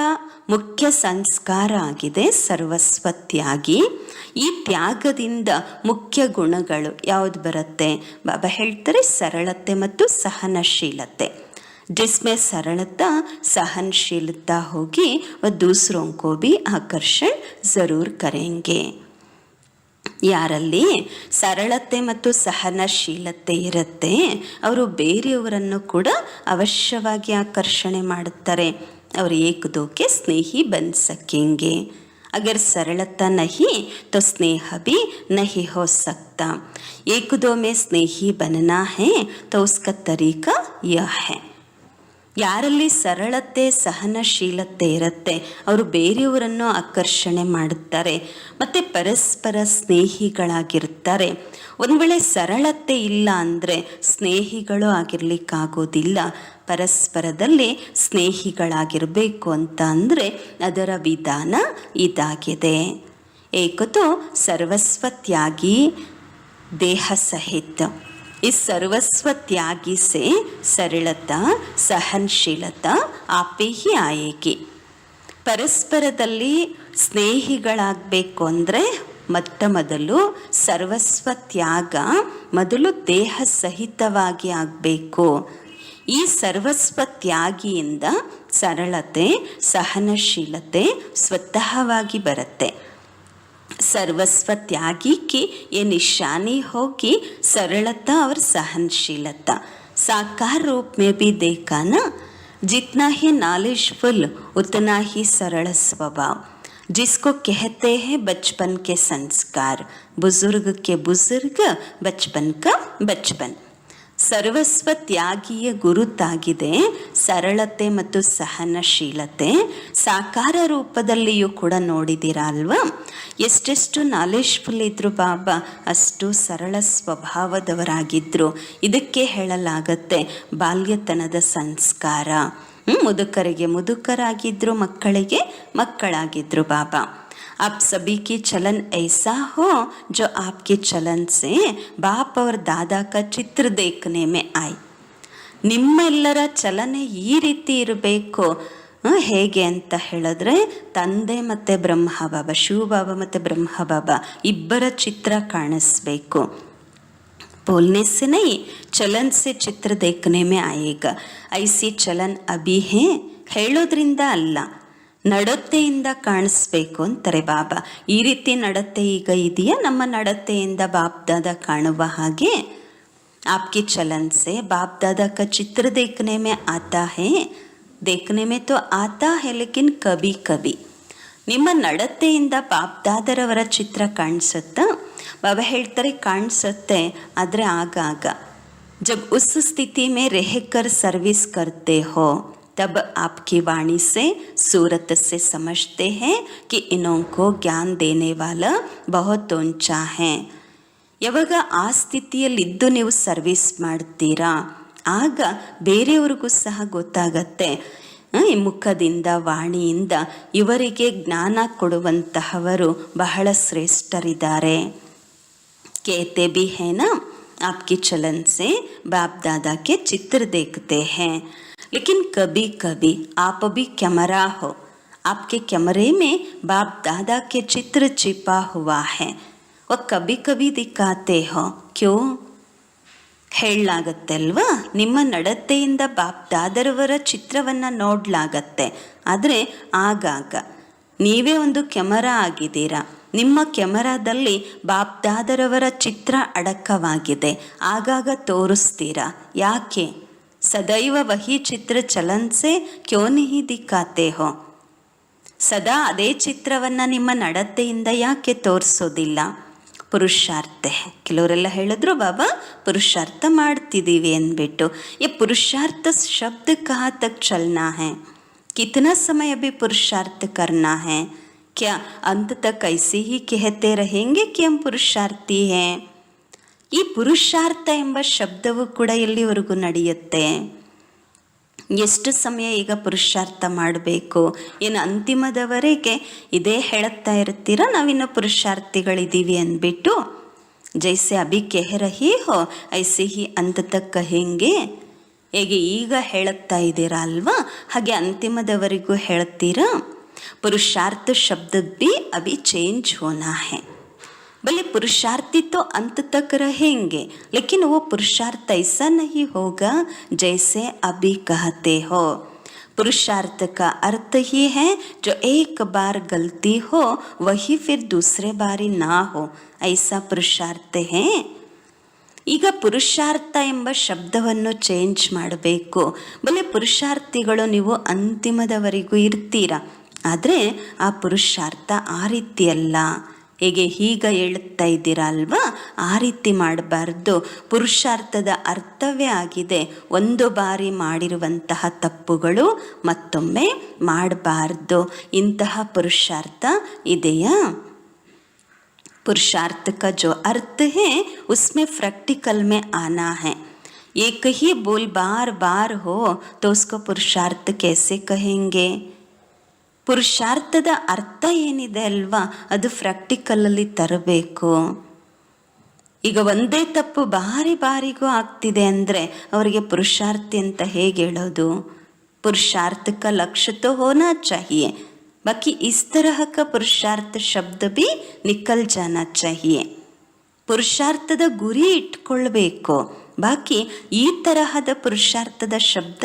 Speaker 3: ಮುಖ್ಯ ಸಂಸ್ಕಾರ ಆಗಿದೆ ಸರ್ವಸ್ವ ತ್ಯಾಗಿ. ಈ ತ್ಯಾಗದಿಂದ ಮುಖ್ಯ ಗುಣಗಳು ಯಾವುದು ಬರುತ್ತೆ? ಬಾಬಾ ಹೇಳ್ತಾರೆ ಸರಳತೆ ಮತ್ತು ಸಹನಶೀಲತೆ. जिसमें सरलता सहनशीलता होगी वह दूसरों को भी आकर्षण ज़रूर करेंगे. ಯಾರಲ್ಲಿ ಸರಳತೆ ಮತ್ತು ಸಹನಶೀಲತೆ ಇರುತ್ತೆ ಅವರು ಬೇರೆಯವರನ್ನು ಕೂಡ ಅವಶ್ಯವಾಗಿ ಆಕರ್ಷಣೆ ಮಾಡುತ್ತಾರೆ. ಅವರು ಏಕ್ ದೋಕೆ ಸ್ನೇಹಿ ಬನ್ ಸಕೆಂಗೆ. अगर सरलता नहीं तो स्नेह भी नहीं हो सकता. एक दो में स्नेही बनना है तो उसका तरीका यह है. ಯಾರಲ್ಲಿ ಸರಳತೆ ಸಹನಶೀಲತೆ ಇರುತ್ತೆ ಅವರು ಬೇರೆಯವರನ್ನು ಆಕರ್ಷಣೆ ಮಾಡುತ್ತಾರೆ ಮತ್ತು ಪರಸ್ಪರ ಸ್ನೇಹಿಗಳಾಗಿರ್ತಾರೆ. ಒಂದು ವೇಳೆ ಸರಳತೆ ಇಲ್ಲ ಅಂದರೆ ಸ್ನೇಹಿಗಳು ಆಗಿರಲಿಕ್ಕಾಗೋದಿಲ್ಲ. ಪರಸ್ಪರದಲ್ಲಿ ಸ್ನೇಹಿಗಳಾಗಿರಬೇಕು ಅಂತ ಅಂದರೆ ಅದರ ವಿಧಾನ ಇದಾಗಿದೆ. ಏಕತೋ ಸರ್ವಸ್ವ ತ್ಯಾಗಿ ದೇಹ ಸಹಿತ. इस सर्वस्व त्यागी से सरलता सहनशीलता आपे ही आएगी. ಪರಸ್ಪರದಲ್ಲಿ ಸ್ನೇಹಿಗಳಾಗಬೇಕು ಅಂದರೆ ಮೊದಲು ಸರ್ವಸ್ವ ತ್ಯಾಗ ಮೊದಲು ದೇಹ ಸಹಿತವಾಗಿ ಆಗಬೇಕು. ಈ ಸರ್ವಸ್ವ ತ್ಯಾಗಿಯಿಂದ ಸರಳತೆ ಸಹನಶೀಲತೆ ಸ್ವತಃವಾಗಿ ಬರುತ್ತೆ. सर्वस्व त्यागी की ये निशानी होगी सरलता और सहनशीलता. साकार रूप में भी देखा ना, जितना ही नॉलेजफुल उतना ही सरल स्वभाव. जिसको कहते हैं बचपन के संस्कार. बुजुर्ग के बुजुर्ग बचपन का बचपन. ಸರ್ವಸ್ವ ತ್ಯಾಗಿಯ ಗುರುತಾಗಿದೆ ಸರಳತೆ ಮತ್ತು ಸಹನಶೀಲತೆ. ಸಾಕಾರ ರೂಪದಲ್ಲಿಯೂ ಕೂಡ ನೋಡಿದ್ದೀರಾ ಅಲ್ವಾ? ಎಷ್ಟೆಷ್ಟು ನಾಲೆಜ್ಫುಲ್ ಇದ್ದರು ಬಾಬಾ ಅಷ್ಟು ಸರಳ ಸ್ವಭಾವದವರಾಗಿದ್ದರು. ಇದಕ್ಕೆ ಹೇಳಲಾಗತ್ತೆ ಬಾಲ್ಯತನದ ಸಂಸ್ಕಾರ. ಮುದುಕರಿಗೆ ಮುದುಕರಾಗಿದ್ದರು, ಮಕ್ಕಳಿಗೆ ಮಕ್ಕಳಾಗಿದ್ದರು ಬಾಬಾ. आप सभी की चलन ऐसा हो जो आपके चलन से बाप और दादा का चित्र देखने में आए. ನಿಮ್ಮೆಲ್ಲರ ಚಲನೆ ಈ ರೀತಿ ಇರಬೇಕು. ಹೇಗೆ ಅಂತ ಹೇಳಿದ್ರೆ ತಂದೆ ಮತ್ತು ಬ್ರಹ್ಮ ಬಾಬಾ, ಶಿವ ಬಾಬಾ ಮತ್ತು ಬ್ರಹ್ಮ ಬಾಬಾ ಇಬ್ಬರ ಚಿತ್ರ ಕಾಣಿಸ್ಬೇಕು. बोलने से नहीं चलन से चित्र देखने में आएगा. ऐसी चलन अभी है ಹೇಳೋದ್ರಿಂದ ಅಲ್ಲ, ನಡತೆಯಿಂದ ಕಾಣಿಸ್ಬೇಕು ಅಂತಾರೆ ಬಾಬಾ. ಈ ರೀತಿ ನಡತೆ ಈಗ ಇದೆಯಾ? ನಮ್ಮ ನಡತೆಯಿಂದ ಬಾಪ್ ದಾದಾ ಕಾಣುವ ಹಾಗೆ आपके चलन से बाप दादा का चित्र देखने में आता है. देखने में तो आता है लेकिन कभी कभी ನಿಮ್ಮ ನಡತೆಯಿಂದ ಬಾಪ್ ದಾದರವರ ಚಿತ್ರ ಕಾಣಿಸುತ್ತಾ? ಬಾಬಾ ಹೇಳ್ತಾರೆ ಕಾಣಿಸುತ್ತೆ, ಆದರೆ ಆಗಾಗ जब उस स्थिति में रहकर सर्विस करते हो तब आपकी वाणी से सूरत से समझते हैं कि इन्हों को ज्ञान देने वाला बहुत ऊंचा है. ಯಾವಾಗ ಆ ಸ್ಥಿತಿಯಲ್ಲಿದ್ದು ನೀವು ಸರ್ವಿಸ್ ಮಾಡ್ತೀರಾ ಆಗ ಬೇರೆಯವ್ರಿಗೂ ಸಹ ಗೊತ್ತಾಗತ್ತೆ ಈ ಮುಖದಿಂದ ವಾಣಿಯಿಂದ ಇವರಿಗೆ ಜ್ಞಾನ ಕೊಡುವಂತಹವರು ಬಹಳ ಶ್ರೇಷ್ಠರಿದ್ದಾರೆ. कहते भी है ना आपके चलन से बाप दादा के चित्र देखते हैं. लेकिन कभी कभी आप भी कैमरा हो, आपके कैमरे में बाप दादा के चित्र छिपा हुआ है. वह कभी कभी दिखाते हो. क्यों ಹೇಳಲಾಗತ್ತೆ ಅಲ್ವಾ? ನಿಮ್ಮ ನಡತೆಯಿಂದ ಬಾಪ್ ದಾದರವರ ಚಿತ್ರವನ್ನು ನೋಡಲಾಗತ್ತೆ. ಆದರೆ ಆಗಾಗ ನೀವೇ ಒಂದು ಕ್ಯಾಮರಾ ಆಗಿದ್ದೀರಾ. ನಿಮ್ಮ ಕ್ಯಾಮರಾದಲ್ಲಿ ಬಾಪ್ ದಾದರವರ ಚಿತ್ರ ಅಡಕವಾಗಿದೆ. ಆಗಾಗ ತೋರಿಸ್ತೀರಾ. ಯಾಕೆ? ಸದೈವ ವಹಿ ಚಿತ್ರ ಚಲನ್ ಸೆ ಕ್ಯೋ ನಿಹಿ ದಿಕ್ಕಾತೆ ಹೋ. ಸದಾ ಅದೇ ಚಿತ್ರವನ್ನು ನಿಮ್ಮ ನಡತೆಯಿಂದ ಯಾಕೆ ತೋರಿಸೋದಿಲ್ಲ? ಪುರುಷಾರ್ಥ. ಕೆಲವರೆಲ್ಲ ಹೇಳಿದ್ರು ಬಾಬಾ ಪುರುಷಾರ್ಥ ಮಾಡ್ತಿದ್ದೀವಿ ಅಂದ್ಬಿಟ್ಟು. ये पुरुषार्थ शब्द कहाँ तक चलना है? कितना समय अभी पुरुषार्थ करना है? क्या अंत तक ऐसे ही कहते रहेंगे कि हम पुरुषार्थी हैं? ಈ ಪುರುಷಾರ್ಥ ಎಂಬ ಶಬ್ದವು ಕೂಡ ಎಲ್ಲಿವರೆಗೂ ನಡೆಯುತ್ತೆ? ಎಷ್ಟು ಸಮಯ ಈಗ ಪುರುಷಾರ್ಥ ಮಾಡಬೇಕು? ಏನು ಅಂತಿಮದವರೆಗೆ ಇದೇ ಹೇಳುತ್ತಾ ಇರ್ತೀರಾ ನಾವಿನ್ನು ಪುರುಷಾರ್ಥಿಗಳಿದ್ದೀವಿ ಅಂದ್ಬಿಟ್ಟು? ಜೈಸೆ ಅಭಿ ಕಹ ರಹಿ ಹೋ ಐಸೆ ಹಿ ಅಂತ ತಕ್ ಕಹೆಂಗೆ. ಹೇಗೆ ಈಗ ಹೇಳುತ್ತಾ ಇದ್ದೀರಾ ಅಲ್ವಾ, ಹಾಗೆ ಅಂತಿಮದವರೆಗೂ ಹೇಳ್ತೀರಾ. पुरुषार्थ शब्द भी अभी चेंज होना है. भले पुरुषार्थी तो अंत तक रहेंगे, लेकिन वो पुरुषार्थ ऐसा नहीं होगा जैसे अभी कहते हो. पुरुषार्थ का अर्थ ही है जो एक बार गलती हो वही फिर दूसरे बारी ना हो, ऐसा पुरुषार्थ है. ಈಗ ಪುರುಷಾರ್ಥ ಎಂಬ ಶಬ್ದವನ್ನು ಚೇಂಜ್ ಮಾಡಬೇಕು. ಬಲೆ ಪುರುಷಾರ್ಥಿಗಳು ನೀವು ಅಂತಿಮದವರೆಗೂ ಇರ್ತೀರ, ಆದರೆ ಆ ಪುರುಷಾರ್ಥ ಆ ರೀತಿಯಲ್ಲ. ಹೇಗೆ ಈಗ ಹೇಳುತ್ತಾ ಇದ್ದೀರಾ ಅಲ್ವಾ, ಆ ರೀತಿ ಮಾಡಬಾರ್ದು. ಪುರುಷಾರ್ಥದ ಅರ್ಥವೇ ಆಗಿದೆ ಒಂದು ಬಾರಿ ಮಾಡಿರುವಂತಹ ತಪ್ಪುಗಳು ಮತ್ತೊಮ್ಮೆ ಮಾಡಬಾರ್ದು. ಇಂತಹ ಪುರುಷಾರ್ಥ ಇದೆಯಾ? पुरुषार्थ का जो अर्थ है उसमें प्रैक्टिकल में आना है. एक ही बोल बार बार हो तो उसको पुरुषार्थ कैसे कहेंगे? ಪುರುಷಾರ್ಥದ ಅರ್ಥ ಏನಿದೆ ಅಲ್ವಾ, ಅದು ಪ್ರಾಕ್ಟಿಕಲಲ್ಲಿ ತರಬೇಕು. ಈಗ ಒಂದೇ ತಪ್ಪು ಬಾರಿ ಬಾರಿಗೂ ಆಗ್ತಿದೆ ಅಂದರೆ ಅವರಿಗೆ ಪುರುಷಾರ್ಥಿ ಅಂತ ಹೇಗೆ ಹೇಳೋದು? पुरुषार्थ का लक्ष्य तो होना चाहिए, बाकी इस तरह का पुरुषार्थ शब्द भी निकल जाना चाहिए. ಪುರುಷಾರ್ಥದ ಗುರಿ ಇಟ್ಕೊಳ್ಬೇಕು, ಬಾಕಿ ಈ ತರಹದ ಪುರುಷಾರ್ಥದ ಶಬ್ದ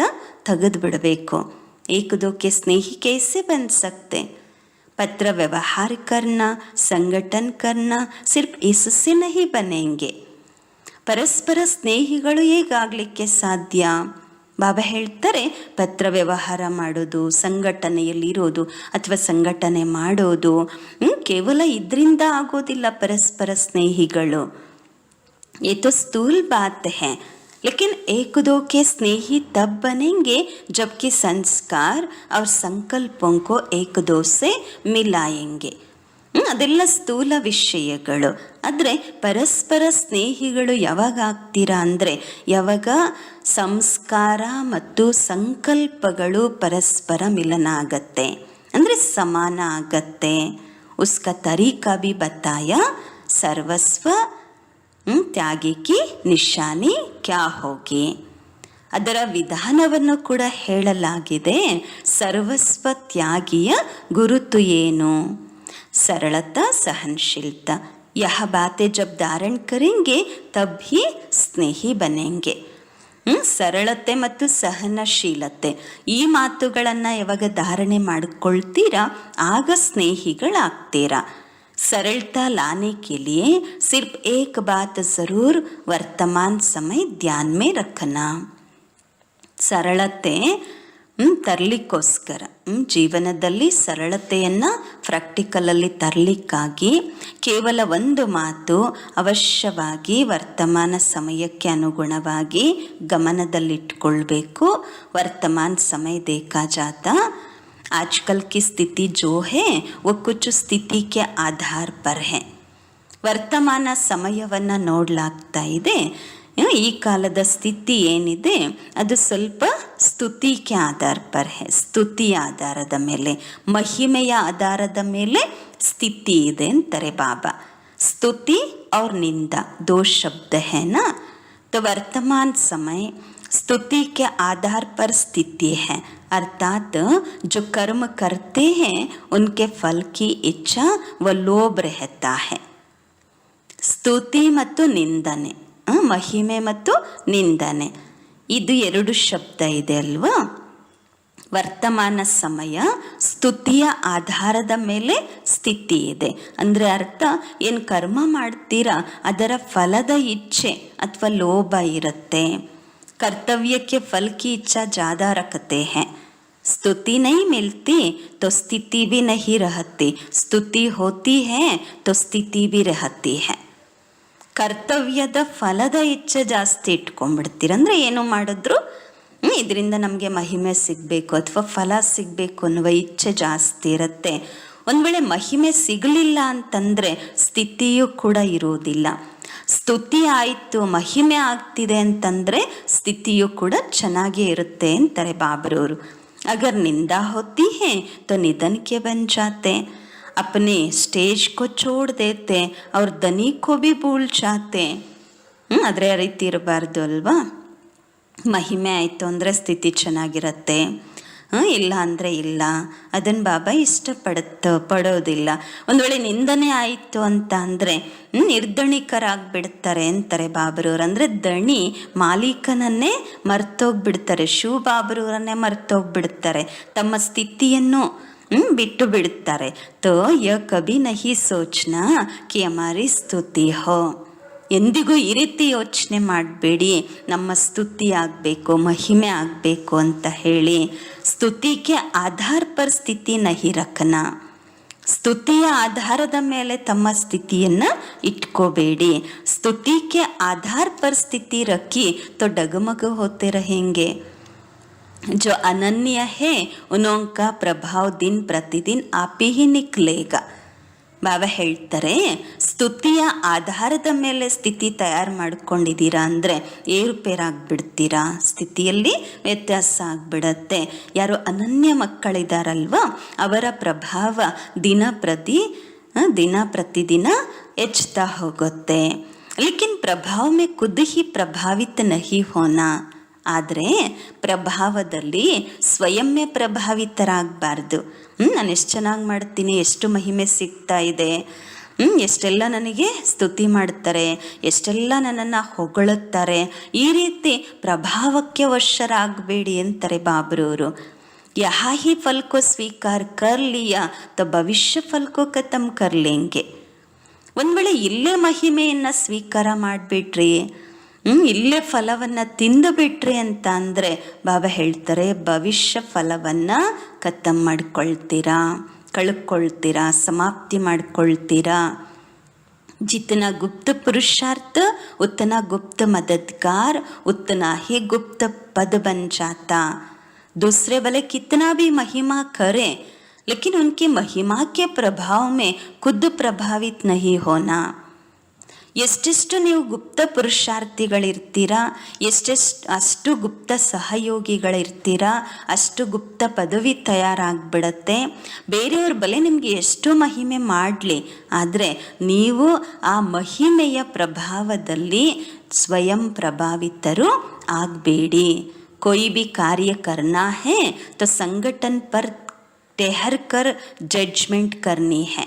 Speaker 3: ತೆಗೆದು ಬಿಡಬೇಕು. एक दो के स्नेही कैसे बन सकते? पत्र व्यवहार करना, संगठन करना सिर्फ इससे नहीं बनेंगे. ಪರಸ್ಪರ ಸ್ನೇಹಿಗಳು ಹೇಗಾಗಲಿಕ್ಕೆ ಸಾಧ್ಯ? ಬಾಬಾ ಹೇಳ್ತಾರೆ, ಪತ್ರ ವ್ಯವಹಾರ ಮಾಡೋದು, ಸಂಘಟನೆಯಲ್ಲಿರೋದು ಅಥವಾ ಸಂಘಟನೆ ಮಾಡೋದು ಕೇವಲ ಇದರಿಂದ ಆಗೋದಿಲ್ಲ. ಪರಸ್ಪರ ಸ್ನೇಹಿಗಳು ये तो स्थूल बात है, लेकिन एक दो के स्नेही तब बनेंगे जबकि संस्कार और संकल्पों को एक दो से मिलाएंगे. ಅದೆಲ್ಲ ಸ್ಥೂಲ ವಿಷಯಗಳು. ಆದರೆ ಪರಸ್ಪರ ಸ್ನೇಹಿಗಳು ಯಾವಾಗ ಆಗ್ತೀರಾ ಅಂದರೆ ಯಾವಾಗ ಸಂಸ್ಕಾರ ಮತ್ತು ಸಂಕಲ್ಪಗಳು ಪರಸ್ಪರ ಮಿಲನ ಆಗತ್ತೆ, ಅಂದರೆ ಸಮಾನ ಆಗತ್ತೆ. ಉಸ್ಕಾ ತರೀಕಾ ಭಿ ಬತಾಯ, ಸರ್ವಸ್ವ ತ್ಯಾಗಿ ಕಿ ನಿಶಾನಿ ಕ್ಯಾ ಹೋಗಿ. ಅದರ ವಿಧಾನವನ್ನು ಕೂಡ ಹೇಳಲಾಗಿದೆ. ಸರ್ವಸ್ವ ತ್ಯಾಗಿಯ ಗುರುತು ಏನು? सरलता, सहनशीलता. यह बातें जब धारण करेंगे तब ही स्नेही बनेंगे. ಸರಳತೆ ಮತ್ತು ಸಹನಶೀಲತೆ ಈ ಮಾತುಗಳನ್ನು ಯಾವಾಗ ಧಾರಣೆ ಮಾಡಿಕೊಳ್ತೀರಾ ಆಗ ಸ್ನೇಹಿಗಳಾಗ್ತೀರಾ. सरलता लाने के लिए सिर्फ एक बात ज़रूर वर्तमान समय ध्यान में रखना. ಸರಳತೆ ತರಲಿಕ್ಕೋಸ್ಕರ ಜೀವನದಲ್ಲಿ ಸರಳತೆಯನ್ನು ಪ್ರಾಕ್ಟಿಕಲಲ್ಲಿ ತರಲಿಕ್ಕಾಗಿ ಕೇವಲ ಒಂದು ಮಾತು ಅವಶ್ಯವಾಗಿ ವರ್ತಮಾನ ಸಮಯಕ್ಕೆ ಅನುಗುಣವಾಗಿ ಗಮನದಲ್ಲಿಟ್ಕೊಳ್ಬೇಕು. ವರ್ತಮಾನ ಸಮಯ देखा जाता, आजकल की स्थिति जो है वो कुछ स्थिति के आधार पर है. ವರ್ತಮಾನ ಸಮಯವನ್ನು ನೋಡಲಾಗ್ತಾ ಇದೆ. ಈ ಕಾಲದ ಸ್ಥಿತಿ ಏನಿದೆ ಅದು ಸ್ವಲ್ಪ ಸ್ತುತಿಗೆ ಆಧಾರ ಪರ್ ಹೇ, ಸ್ತುತಿಯ ಆಧಾರದ ಮೇಲೆ, ಮಹಿಮೆಯ ಆಧಾರದ ಮೇಲೆ ಸ್ಥಿತಿ ಇದೆ ಅಂತಾರೆ ಬಾಬಾ. ಸ್ತುತಿ और निंदा दो शब्द है ना, तो वर्तमान समय स्तुति के आधार पर स्थिति है. अर्थात जो कर्म करते हैं उनके फल की इच्छा व लोभ रहता है. ಸ್ತುತಿ ಮತ್ತು ನಿಂದನೆ, ಮಹಿಮೆ ಮತ್ತು ನಿಂದನೆ, ಇದು ಎರಡು ಶಬ್ದ ಇದೆ ಅಲ್ವಾ. ವರ್ತಮಾನ ಸಮಯ ಸ್ತುತಿಯ ಆಧಾರದ ಮೇಲೆ ಸ್ಥಿತಿ ಇದೆ ಅಂದರೆ ಅರ್ಥ ಏನು ಕರ್ಮ ಮಾಡ್ತೀರಾ ಅದರ ಫಲದ ಇಚ್ಛೆ ಅಥವಾ ಲೋಭ ಇರುತ್ತೆ. ಕರ್ತವ್ಯಕ್ಕೆ ಫಲ ಕಿ ಇಚ್ಛಾ ज़्यादा रखते हैं. स्तुति नहीं मिलती तो स्थिति भी नहीं रहती, स्तुति होती है तो स्थिति भी रहती है. ಕರ್ತವ್ಯದ ಫಲದ ಇಚ್ಛೆ ಜಾಸ್ತಿ ಇಟ್ಕೊಂಡ್ಬಿಡ್ತೀರ ಅಂದರೆ ಏನು ಮಾಡಿದ್ರು ಇದರಿಂದ ನಮಗೆ ಮಹಿಮೆ ಸಿಗಬೇಕು ಅಥವಾ ಫಲ ಸಿಗಬೇಕು ಅನ್ನುವ ಇಚ್ಛೆ ಜಾಸ್ತಿ ಇರುತ್ತೆ. ಒಂದು ವೇಳೆ ಮಹಿಮೆ ಸಿಗಲಿಲ್ಲ ಅಂತಂದರೆ ಸ್ಥಿತಿಯೂ ಕೂಡ ಇರೋದಿಲ್ಲ. ಸ್ತುತಿ ಆಯಿತು, ಮಹಿಮೆ ಆಗ್ತಿದೆ ಅಂತಂದರೆ ಸ್ಥಿತಿಯೂ ಕೂಡ ಚೆನ್ನಾಗೇ ಇರುತ್ತೆ ಅಂತಾರೆ ಬಾಬರವರು. ಅಗರ್ ನಿಂದಾ ಹೋತಿ ಹೇ ತೋ ನಿಧನ್ ಕೆ ಬನ್ ಜಾತೆ, अपने स्टेज को छोड़ देते और धनी को भी भूल जाते. ಆದರೆ ಆ ರೀತಿ ಇರಬಾರ್ದು ಅಲ್ವಾ. ಮಹಿಮೆ ಆಯಿತು ಅಂದರೆ ಸ್ಥಿತಿ ಚೆನ್ನಾಗಿರುತ್ತೆ, ಇಲ್ಲ ಅಂದರೆ ಇಲ್ಲ. ಅದನ್ನು ಬಾಬಾ ಪಡೋದಿಲ್ಲ. ಒಂದು ವೇಳೆ ನಿಂದನೆ ಆಯಿತು ಅಂತ ಅಂದರೆ ನಿರ್ದಣಿಕರಾಗಿಬಿಡ್ತಾರೆ ಅಂತಾರೆ ಬಾಬರವ್ರು. ಅಂದರೆ ದಣಿ ಮಾಲೀಕನನ್ನೇ ಮರ್ತೋಗ್ಬಿಡ್ತಾರೆ, ಬಾಬರವರನ್ನೇ ಮರ್ತೋಗ್ಬಿಡ್ತಾರೆ, ತಮ್ಮ ಸ್ಥಿತಿಯನ್ನು ಬಿಟ್ಟು ಬಿಡುತ್ತಾರೆ. ತೋ ಯ ಕಭಿ ನಹಿ ಸೋಚ್ನಾ ಕಿ ಹಮಾರಿ ಸ್ತುತಿ ಹೋ. ಎಂದಿಗೂ ಈ ರೀತಿ ಯೋಚನೆ ಮಾಡಬೇಡಿ, ನಮ್ಮ ಸ್ತುತಿ ಆಗಬೇಕು, ಮಹಿಮೆ ಆಗಬೇಕು ಅಂತ ಹೇಳಿ. ಸ್ತುತಿಗೆ ಆಧಾರ ಪರ್ ಸ್ಥಿತಿ ನಹಿ ರಖನಾ. ಸ್ತುತಿಯ ಆಧಾರದ ಮೇಲೆ ತಮ್ಮ ಸ್ಥಿತಿಯನ್ನು ಇಟ್ಕೋಬೇಡಿ. ಸ್ತುತಿಗೆ ಆಧಾರ ಪರ್ ಸ್ಥಿತಿ ರಖಿ ತೋ ಡಗಮಗ ಹೋತೆ रहेंगे. जो अनन्य है उनका प्रभाव दिन प्रतिदिन आप ही निकलेगा. ಬಾಬಾ ಹೇಳ್ತಾರೆ, ಸ್ತುತಿಯ ಆಧಾರದ ಮೇಲೆ ಸ್ಥಿತಿ ತಯಾರು ಮಾಡ್ಕೊಂಡಿದ್ದೀರಾ ಅಂದರೆ ಏರುಪೇರಾಗ್ಬಿಡ್ತೀರಾ, ಸ್ಥಿತಿಯಲ್ಲಿ ವ್ಯತ್ಯಾಸ ಆಗಿಬಿಡತ್ತೆ. ಯಾರು ಅನನ್ಯ ಮಕ್ಕಳಿದಾರಲ್ವ ಅವರ ಪ್ರಭಾವ ದಿನ ಪ್ರತಿದಿನ ಹೆಚ್ಚುತ್ತಾ ಹೋಗುತ್ತೆ. ಲೇಕಿನ್ ಪ್ರಭಾವ ಮೇ ಖುದ್ ಹಿ ಪ್ರಭಾವಿತ ನಹಿ ಹೋನಾ. ಆದರೆ ಪ್ರಭಾವದಲ್ಲಿ ಸ್ವಯಂವೇ ಪ್ರಭಾವಿತರಾಗಬಾರ್ದು. ನಾನು ಎಷ್ಟು ಚೆನ್ನಾಗಿ ಮಾಡ್ತೀನಿ, ಎಷ್ಟು ಮಹಿಮೆ ಸಿಗ್ತಾ ಇದೆ, ಎಷ್ಟೆಲ್ಲ ನನಗೆ ಸ್ತುತಿ ಮಾಡ್ತಾರೆ, ಎಷ್ಟೆಲ್ಲ ನನ್ನನ್ನು ಹೊಗಳುತ್ತಾರೆ, ಈ ರೀತಿ ಪ್ರಭಾವಕ್ಕೆ ವಶರಾಗಬೇಡಿ ಅಂತಾರೆ ಬಾಬರವರು. ಯಹಾ ಹಿ ಫಲ್ ಕೋ ಸ್ವೀಕಾರ ಕರ್ ಲಿಯಾ ತೋ ಭವಿಷ್ಯ ಫಲ್ ಕೋ ಖತಮ್ ಕರ್ ಲೇಂಗೆ. ಒಂದು ವೇಳೆ ಇಲ್ಲೇ ಮಹಿಮೆಯನ್ನು ಸ್ವೀಕಾರ ಮಾಡಿಬಿಟ್ರಿ, ಇಲ್ಲೇ ಫಲವನ್ನು ತಿಂದುಬಿಟ್ರಿ ಅಂತ ಅಂದರೆ ಬಾಬಾ ಹೇಳ್ತಾರೆ ಭವಿಷ್ಯ ಫಲವನ್ನು ಖತಮ್ ಮಾಡ್ಕೊಳ್ತೀರಾ, ಕಳ್ಕೊಳ್ತೀರಾ, ಸಮಾಪ್ತಿ ಮಾಡ್ಕೊಳ್ತೀರಾ. जितना गुप्त पुरुषार्थ उतना गुप्त मददगार उतना ही गुप्त पद बन जाता. दूसरे भले कितना भी महिमा करें लेकिन उनकी महिमा के प्रभाव में खुद प्रभावित नहीं होना. ಎಷ್ಟೆಷ್ಟು ನೀವು ಗುಪ್ತ ಪುರುಷಾರ್ಥಿಗಳಿರ್ತೀರಾ, ಅಷ್ಟು ಗುಪ್ತ ಸಹಯೋಗಿಗಳಿರ್ತೀರಾ, ಅಷ್ಟು ಗುಪ್ತ ಪದವಿ ತಯಾರಾಗ್ಬಿಡತ್ತೆ. ಬೇರೆಯವ್ರ ಬಲೆ ನಿಮಗೆ ಎಷ್ಟು ಮಹಿಮೆ ಮಾಡಲಿ, ಆದರೆ ನೀವು ಆ ಮಹಿಮೆಯ ಪ್ರಭಾವದಲ್ಲಿ ಸ್ವಯಂ ಪ್ರಭಾವಿತರು ಆಗಬೇಡಿ. कोई भी कार्य करना है तो संगठन पर ठहर कर जजमेंट करनी है.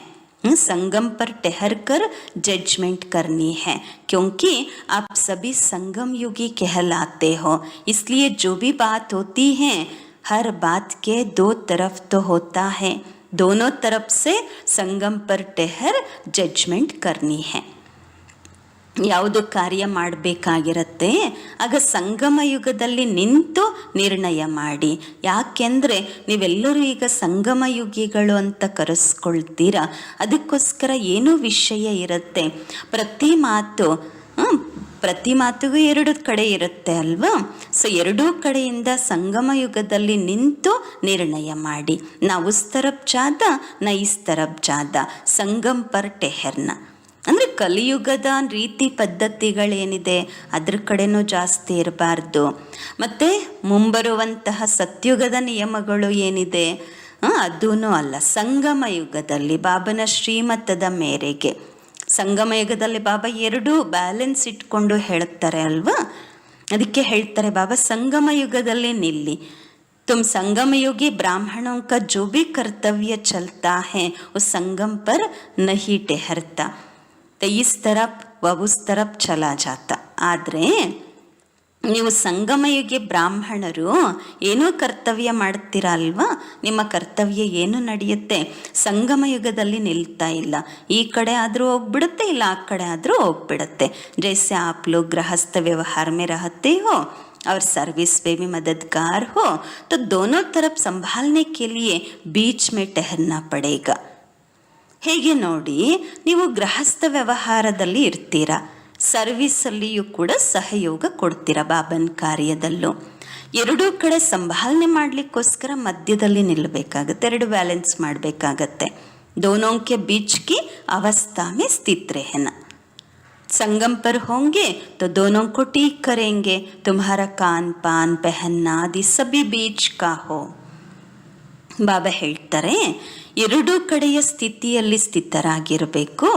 Speaker 3: संगम पर ठहर कर जजमेंट करनी है, क्योंकि आप सभी संगम युगी कहलाते हो. इसलिए जो भी बात होती है हर बात के दो तरफ तो होता है. दोनों तरफ से संगम पर ठहर जजमेंट करनी है. ಯಾವುದು ಕಾರ್ಯ ಮಾಡಬೇಕಾಗಿರುತ್ತೆ ಆಗ ಸಂಗಮ ಯುಗದಲ್ಲಿ ನಿಂತು ನಿರ್ಣಯ ಮಾಡಿ. ಯಾಕೆಂದರೆ ನೀವೆಲ್ಲರೂ ಈಗ ಸಂಗಮ ಯುಗಿಗಳು ಅಂತ ಕರೆಸ್ಕೊಳ್ತೀರಾ, ಅದಕ್ಕೋಸ್ಕರ ಏನೋ ವಿಷಯ ಇರುತ್ತೆ. ಪ್ರತಿ ಮಾತಿಗೂ ಎರಡು ಕಡೆ ಇರುತ್ತೆ ಅಲ್ವಾ. ಸೊ ಎರಡೂ ಕಡೆಯಿಂದ ಸಂಗಮ ಯುಗದಲ್ಲಿ ನಿಂತು ನಿರ್ಣಯ ಮಾಡಿ. ನಾ ಉಸ್ ತರಫ್ ಜಾದ ನಾ ಇಸ್ ತರಫ್ ಜಾದ, ಸಂಗಮ್ ಪರ್ ಟೆಹರ್ನ. ಅಂದರೆ ಕಲಿಯುಗದ ರೀತಿ ಪದ್ಧತಿಗಳೇನಿದೆ ಅದ್ರ ಕಡೆನೂ ಜಾಸ್ತಿ ಇರಬಾರ್ದು. ಮತ್ತು ಮುಂಬರುವಂತಹ ಸತ್ಯುಗದ ನಿಯಮಗಳು ಏನಿದೆ ಅದೂ ಅಲ್ಲ. ಸಂಗಮ ಯುಗದಲ್ಲಿ ಬಾಬನ ಶ್ರೀಮತದ ಮೇರೆಗೆ, ಸಂಗಮ ಯುಗದಲ್ಲಿ ಬಾಬಾ ಎರಡೂ ಬ್ಯಾಲೆನ್ಸ್ ಇಟ್ಕೊಂಡು ಹೇಳ್ತಾರೆ ಅಲ್ವಾ. ಅದಕ್ಕೆ ಹೇಳ್ತಾರೆ ಬಾಬಾ ಸಂಗಮ ಯುಗದಲ್ಲಿ ನಿಲ್ಲಿ. तुम संगम युगी ब्राह्मणों का जो भी कर्तव्य चलता है वो संगम पर नहीं ठहरता, तो इस तरफ व उस तरफ चला जाता. ಆದರೆ ನೀವು ಸಂಗಮಯುಗಿ ಬ್ರಾಹ್ಮಣರು ಏನೋ ಕರ್ತವ್ಯ ಮಾಡ್ತೀರಾ ಅಲ್ವಾ, ನಿಮ್ಮ ಕರ್ತವ್ಯ ಏನು ನಡೆಯುತ್ತೆ ಸಂಗಮ ಯುಗದಲ್ಲಿ ನಿಲ್ತಾ ಇಲ್ಲ. ಈ ಕಡೆ ಆದರೂ ಹೋಗ್ಬಿಡುತ್ತೆ, ಇಲ್ಲ ಆ ಕಡೆ ಆದರೂ ಹೋಗ್ಬಿಡುತ್ತೆ. ಜೈಸೆ ಆಪ್ ಲೋಗ್ ಗೃಹಸ್ಥ ವ್ಯವಹಾರ में रहते हो और सर्विस पे भी मददगार हो, तो दोनों तरफ संभालने के लिए बीच में ठहरना पड़ेगा. ಹೇಗೆ ನೋಡಿ, ನೀವು ಗೃಹಸ್ಥ ವ್ಯವಹಾರದಲ್ಲಿ ಇರ್ತೀರಾ, ಸರ್ವಿಸಲ್ಲಿಯೂ ಕೂಡ ಸಹಯೋಗ ಕೊಡ್ತೀರಾ, ಬಾಬನ್ ಕಾರ್ಯದಲ್ಲೂ. ಎರಡೂ ಕಡೆ ಸಂಭಾಲನೆ ಮಾಡಲಿಕ್ಕೋಸ್ಕರ ಮಧ್ಯದಲ್ಲಿ ನಿಲ್ಲಬೇಕಾಗತ್ತೆ, ಎರಡು ಬ್ಯಾಲೆನ್ಸ್ ಮಾಡಬೇಕಾಗತ್ತೆ. दोनों के बीच की अवस्था में स्थित रहना. संगम पर होंगे तो दोनों को ठीक करेंगे. तुम्हारा खान पान पहनना आदि सभी बीच का हो. ಬಾಬಾ ಹೇಳ್ತಾರೆ, ಎರಡೂ ಕಡೆಯ ಸ್ಥಿತಿಯಲ್ಲಿ ಸ್ಥಿತರಾಗಿರಬೇಕು.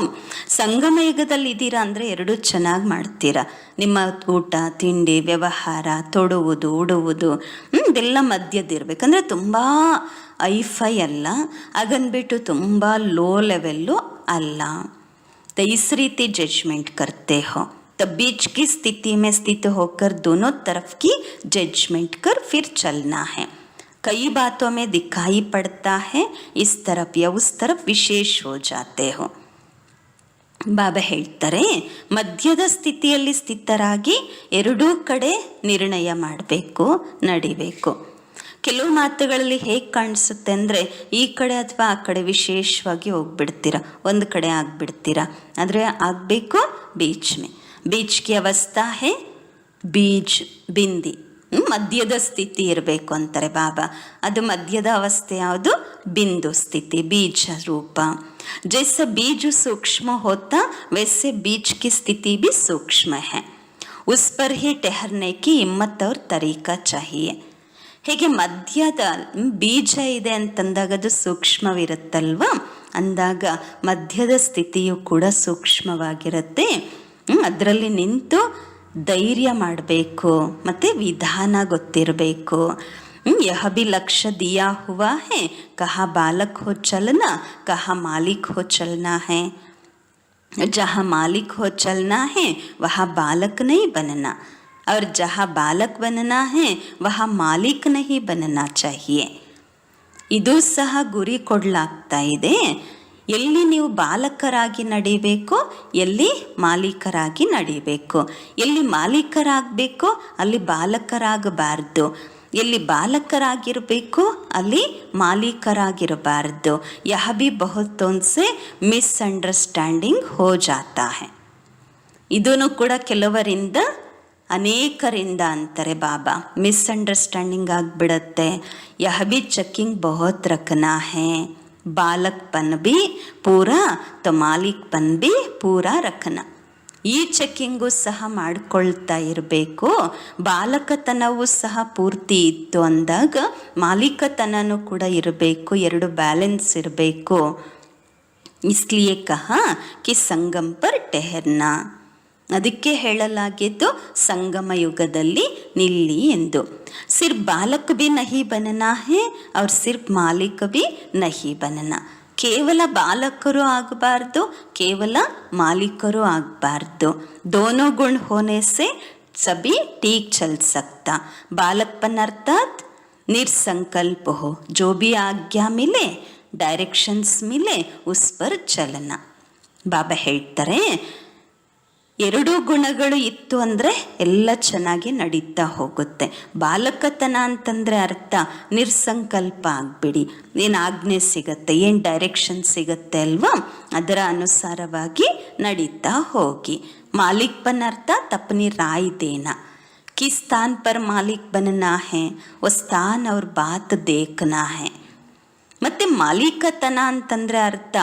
Speaker 3: ಸಂಗಮಯುಗದಲ್ಲಿ ಇದ್ದೀರಾ ಅಂದರೆ ಎರಡೂ ಚೆನ್ನಾಗಿ ಮಾಡ್ತೀರಾ. ನಿಮ್ಮ ಊಟ ತಿಂಡಿ ವ್ಯವಹಾರ ತೊಡುವುದು ಉಡುವುದು ಇದೆಲ್ಲ ಮಧ್ಯದಿರ್ಬೇಕು. ಅಂದರೆ ತುಂಬ ಐಫೈ ಅಲ್ಲ, ಹಾಗನ್ಬಿಟ್ಟು ತುಂಬ ಲೋ ಲೆವೆಲ್ಲು ಅಲ್ಲ. तो इस रीति जजमेंट करते हो, तो बीच की स्थिति में स्थित होकर दोनों तरफ की जजमेंट कर फिर चलना है. कई बातों में दिखाई पड़ता है, इस तरफ या उस तरफ विशेष हो जाते हो. ಬಾಬಾ ಹೇಳ್ತಾರೆ, ಮಧ್ಯದ ಸ್ಥಿತಿಯಲ್ಲಿ ಸ್ಥಿತರಾಗಿ ಎರಡೂ ಕಡೆ ನಿರ್ಣಯ ಮಾಡಬೇಕು, ನಡಿಬೇಕು. ಕೆಲವು ಮಾತುಗಳಲ್ಲಿ ಹೇಗೆ ಕಾಣಿಸುತ್ತೆ ಅಂದರೆ ಈ ಕಡೆ ಅಥವಾ ಆ ಕಡೆ ವಿಶೇಷವಾಗಿ ಹೋಗ್ಬಿಡ್ತೀರ, ಒಂದು ಕಡೆ ಆಗಿಬಿಡ್ತೀರ. ಆದರೆ ಆಗಬೇಕು ಬೀಚ್ ಕಿ ಅವಸ್ಥಾ ಹೇ ಬೀಜ್ ಬಿಂದಿ, ಮಧ್ಯದ ಸ್ಥಿತಿ ಇರಬೇಕು ಅಂತಾರೆ ಬಾಬಾ. ಅದು ಮಧ್ಯದ ಅವಸ್ಥೆ ಯಾವುದು? ಬಿಂದು ಸ್ಥಿತಿ, ಬೀಜ ರೂಪ. ಜೈಸೆ ಬೀಜ ಸೂಕ್ಷ್ಮ ಹೋತಾ ವೈಸೆ ಬೀಜ್ ಕಿ ಸ್ಥಿತಿ ಭಿ ಸೂಕ್ಷ್ಮ ಹೈ. ಉಸ್ ಪರ್ ಹಿ ಟೆಹರ್ನೆ ಕಿ ಹಿಮ್ಮತ್ ಔರ್ ತರೀಕಾ ಚಾಹಿಯೆ. ಹೇಗೆ ಮಧ್ಯದ ಬೀಜ ಇದೆ ಅಂತಂದಾಗ ಅದು ಸೂಕ್ಷ್ಮವಿರುತ್ತಲ್ವ, ಅಂದಾಗ ಮಧ್ಯದ ಸ್ಥಿತಿಯು ಕೂಡ ಸೂಕ್ಷ್ಮವಾಗಿರುತ್ತೆ. ಅದರಲ್ಲಿ ನಿಂತು ಧೈರ್ಯ ಮಾಡಬೇಕು ಮತ್ತು ವಿಧಾನ ಗೊತ್ತಿರಬೇಕು. ಯಹ ಭಿ ಲಕ್ಷ್ಯ ದಿಯಾ ಹುವಾ ಹೈ, ಕಹಾ ಬಾಲಕ್ ಹೋ ಚಲನಾ, ಕಹಾ ಮಾಲಿಕ್ ಹೋ ಚಲನಾ ಹೈ. ಜहाँ मालिक हो चलना है वहाँ बालक नहीं बनना, और जहाँ बालक बनना है वहाँ मालिक नहीं बनना चाहिए. ಇದು ಸಹ ಗುರಿ ಕೊಡಲಾಗ್ತಾ ಇದೆ. ಎಲ್ಲಿ ನೀವು ಬಾಲಕರಾಗಿ ನಡಿಬೇಕು, ಎಲ್ಲಿ ಮಾಲೀಕರಾಗಿ ನಡಿಬೇಕು. ಎಲ್ಲಿ ಮಾಲೀಕರಾಗಬೇಕು ಅಲ್ಲಿ ಬಾಲಕರಾಗಬಾರ್ದು, ಎಲ್ಲಿ ಬಾಲಕರಾಗಿರಬೇಕು ಅಲ್ಲಿ ಮಾಲೀಕರಾಗಿರಬಾರ್ದು. ಯಹ ಭಿ ಬಹುತೊಂದ್ಸೆ ಮಿಸ್ಅಂಡರ್ಸ್ಟ್ಯಾಂಡಿಂಗ್ ಹೋ ಜಾತಾ ಹೈ. ಇದೂ ಕೂಡ ಕೆಲವರಿಂದ ಅನೇಕರಿಂದ ಅಂತಾರೆ ಬಾಬಾ, ಮಿಸ್ಅಂಡರ್ಸ್ಟ್ಯಾಂಡಿಂಗ್ ಆಗಿಬಿಡತ್ತೆ. ಯಹ ಭಿ ಚೆಕಿಂಗ್ ಬಹುತ್ ರಖನಾ ಹೈ, ಬಾಲಕ್ಪನ್ ಭಿ ಪೂರಾ ತೋ ಮಾಲೀಕ್ಪನ್ ಭಿ ಪೂರಾ ರಖನಾ. ಈ ಚೆಕ್ಕಿಂಗು ಸಹ ಮಾಡಿಕೊಳ್ತಾ ಇರಬೇಕು. ಬಾಲಕತನವೂ ಸಹ ಪೂರ್ತಿ ಇತ್ತು ಅಂದಾಗ ಮಾಲೀಕತನನೂ ಕೂಡ ಇರಬೇಕು, ಎರಡು ಬ್ಯಾಲೆನ್ಸ್ ಇರಬೇಕು. ಇಸ್ಲಿಯೇ ಕಹಾ ಕಿ ಸಂಗಮ್ ಪರ್ ಟೆಹರ್ನಾ, ಅದಕ್ಕೆ ಹೇಳಲಾಗಿದ್ದು ಸಂಗಮ ಯುಗದಲ್ಲಿ ನಿಲ್ಲಿ ಎಂದು. ಸಿರ್ಫ್ ಬಾಲಕ್ ಭಿ ನಹಿ ಬನನಾ ಹೇ ಅವ್ರ ಸಿರ್ಫ್ ಮಾಲೀಕ ಭಿ ನಹಿ ಬನನಾ. ಕೇವಲ ಬಾಲಕರು ಆಗಬಾರ್ದು, ಕೇವಲ ಮಾಲೀಕರು ಆಗಬಾರ್ದು. दोनों गुण होने से सभी ठीक चल सकता. बालकपन अर्थात निर्संकल्प हो, जो भी आज्ञा मिले डायरेक्शंस मिले उस पर चलना. ಬಾಬಾ ಹೇಳ್ತಾರೆ, ಎರಡೂ ಗುಣಗಳು ಇತ್ತು ಅಂದರೆ ಎಲ್ಲ ಚೆನ್ನಾಗಿ ನಡೀತಾ ಹೋಗುತ್ತೆ. ಬಾಲಕತನ ಅಂತಂದರೆ ಅರ್ಥ ನಿರ್ಸಂಕಲ್ಪ ಆಗಿಬಿಡಿ. ಏನು ಆಜ್ಞೆ ಸಿಗತ್ತೆ, ಏನು ಡೈರೆಕ್ಷನ್ ಸಿಗತ್ತೆ ಅಲ್ವಾ, ಅದರ ಅನುಸಾರವಾಗಿ ನಡೀತಾ ಹೋಗಿ. ಮಾಲಿಕ್ಪನ್ ಅರ್ಥ ತಪ್ಪನಿ ರಾಯ್ ದೇನಾ. किस स्थान पर मालिक बनना है वो स्थान और बात देखना है. ಮತ್ತು ಮಾಲೀಕತನ ಅಂತಂದರೆ ಅರ್ಥ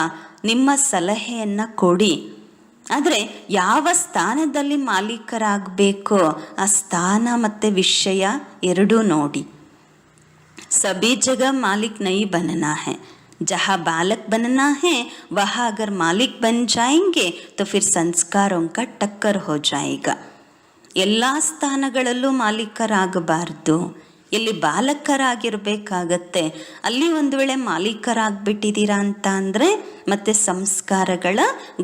Speaker 3: ನಿಮ್ಮ ಸಲಹೆಯನ್ನು ಕೊಡಿ, ಆದರೆ ಯಾವ ಸ್ಥಾನದಲ್ಲಿ ಮಾಲೀಕರಾಗಬೇಕೋ ಆ ಸ್ಥಾನ ಮತ್ತು ವಿಷಯ ಎರಡೂ ನೋಡಿ. ಸಭಿ ಜಗ ಮಾಲಿಕ್ ನೈ ಬನನಾ ಹೈ, जहाँ बालक बनना है वहाँ अगर मालिक बन जाएंगे तो फिर संस्कारों का टक्कर हो जाएगा. ಎಲ್ಲ ಸ್ಥಾನಗಳಲ್ಲೂ ಮಾಲೀಕರಾಗಬಾರ್ದು, ಎಲ್ಲಿ ಬಾಲಕರಾಗಿರಬೇಕಾಗತ್ತೆ ಅಲ್ಲಿ ಒಂದು ವೇಳೆ ಮಾಲೀಕರಾಗ್ಬಿಟ್ಟಿದ್ದೀರಾ ಅಂತ ಅಂದರೆ ಮತ್ತೆ ಸಂಸ್ಕಾರಗಳ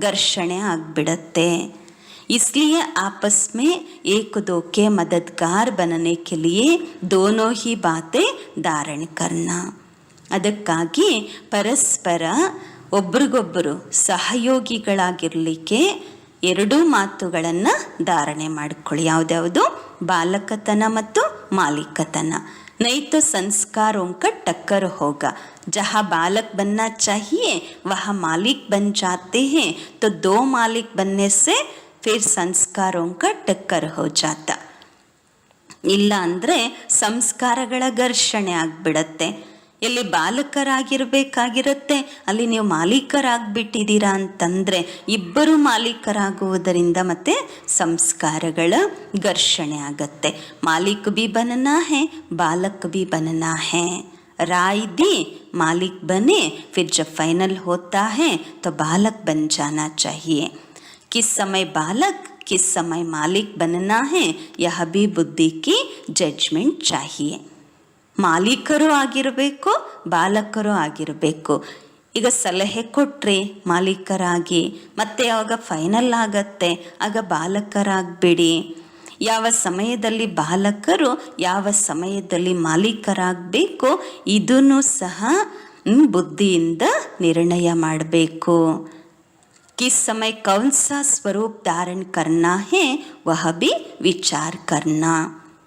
Speaker 3: ಘರ್ಷಣೆ ಆಗಿಬಿಡತ್ತೆ. इसलिए आपस में एक दो के मददगार बनने के लिए दोनों ही बातें धारण करना. ಅದಕ್ಕಾಗಿ ಪರಸ್ಪರ ಒಬ್ರಿಗೊಬ್ಬರು ಸಹಯೋಗಿಗಳಾಗಿರಲಿಕ್ಕೆ ಎರಡೂ ಮಾತುಗಳನ್ನು ಧಾರಣೆ ಮಾಡಿಕೊಳ್ಳಿ. ಯಾವುದ್ಯಾವುದು? ಬಾಲಕತನ ಮತ್ತು ಮಾಲೀಕತನ. ನೈತೋ ಸಂಸ್ಕಾರೋं का टक्कर होगा. जहाँ बालक बनना चाहिए वहाँ मालिक बन जाते हैं, तो दो मालिक बनने से फिर संस्कारों का टक्कर हो जाता. ಇಲ್ಲ ಅಂದರೆ ಸಂಸ್ಕಾರಗಳ ಘರ್ಷಣೆ ಆಗಿಬಿಡತ್ತೆ. ಎಲ್ಲಿ ಬಾಲಕರಾಗಿರಬೇಕಾಗಿರುತ್ತೆ ಅಲ್ಲಿ ನೀವು ಮಾಲೀಕರಾಗ್ಬಿಟ್ಟಿದ್ದೀರಾ ಅಂತಂದರೆ ಇಬ್ಬರು ಮಾಲೀಕರಾಗುವುದರಿಂದ ಮತ್ತೆ ಸಂಸ್ಕಾರಗಳ ಘರ್ಷಣೆ ಆಗತ್ತೆ. ಮಾಲೀಕ್ ಬಿ ಬನನಾ ಹೇ ಬಾಲಕ್ ಬಿ ಬನನಾ ಹೇ. राय दी मालिक बने, फिर जब फाइनल होता है तो बालक बन जाना चाहिए। किस समय बालक किस समय मालिक बनना है, यह भी बुद्धि की ಜಡ್ಜ್ಮೆಂಟ್ चाहिए। ಮಾಲೀಕರು ಆಗಿರಬೇಕು, ಬಾಲಕರು ಆಗಿರಬೇಕು। ಈಗ ಸಲಹೆ ಕೊಟ್ಟರೆ ಮಾಲೀಕರಾಗಿ, ಮತ್ತೆ ಯಾವಾಗ ಫೈನಲ್ ಆಗತ್ತೆ ಆಗ ಬಾಲಕರಾಗಬೇಡಿ। ಯಾವ ಸಮಯದಲ್ಲಿ ಬಾಲಕರು ಯಾವ ಸಮಯದಲ್ಲಿ ಮಾಲೀಕರಾಗಬೇಕು ಇದನ್ನು ಸಹ ಬುದ್ಧಿಯಿಂದ ನಿರ್ಣಯ ಮಾಡಬೇಕು। किस समय कौन सा स्वरूप धारण करना है वह भी विचार करना।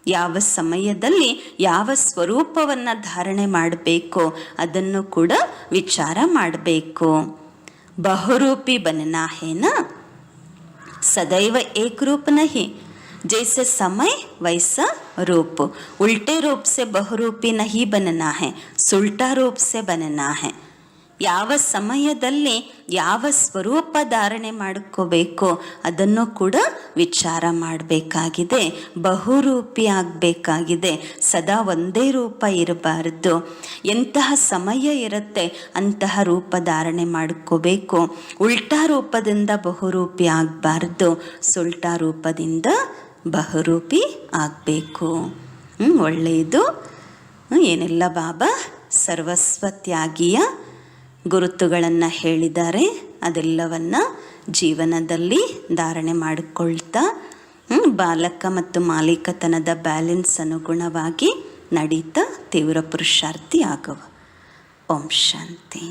Speaker 3: ಯಾವ ಸಮಯದಲ್ಲಿ ಯಾವ ಸ್ವರೂಪವನ್ನು ಧಾರಣೆ ಮಾಡಬೇಕು ಅದನ್ನು ಕೂಡ ವಿಚಾರ ಮಾಡಬೇಕು। ಬಹುರೂಪಿ बनना है ना, सदैव एक रूप नहीं, जैसे समय वैसा रूप। उल्टे रूप से बहुरूपी नहीं बनना है, सुल्टा रूप से बनना है। ಯಾವ ಸಮಯದಲ್ಲಿ ಯಾವ ಸ್ವರೂಪ ಧಾರಣೆ ಮಾಡ್ಕೋಬೇಕು ಅದನ್ನು ಕೂಡ ವಿಚಾರ ಮಾಡಬೇಕಾಗಿದೆ। ಬಹುರೂಪಿ ಆಗಬೇಕಾಗಿದೆ, ಸದಾ ಒಂದೇ ರೂಪ ಇರಬಾರದು। ಎಂತಹ ಸಮಯ ಇರುತ್ತೆ ಅಂತಹ ರೂಪ ಧಾರಣೆ ಮಾಡ್ಕೋಬೇಕು। ಉಲ್ಟಾ ರೂಪದಿಂದ ಬಹುರೂಪಿ ಆಗಬಾರ್ದು, ಸುಲ್ಟಾ ರೂಪದಿಂದ ಬಹುರೂಪಿ ಆಗಬೇಕು। ಒಳ್ಳೆಯದು। ಏನೆಲ್ಲ ಬಾಬಾ ಸರ್ವಸ್ವ ತ್ಯಾಗಿಯ ಗುರುತುಗಳನ್ನು ಹೇಳಿದ್ದಾರೆ ಅದೆಲ್ಲವನ್ನು ಜೀವನದಲ್ಲಿ ಧಾರಣೆ ಮಾಡಿಕೊಳ್ತಾ ಬಾಲಕ ಮತ್ತು ಮಾಲೀಕತನದ ಬ್ಯಾಲೆನ್ಸ್ ಅನುಗುಣವಾಗಿ ನಡೀತಾ ತೀವ್ರ ಪುರುಷಾರ್ಥಿ ಆಗುವ। ಓಂ ಶಾಂತಿ।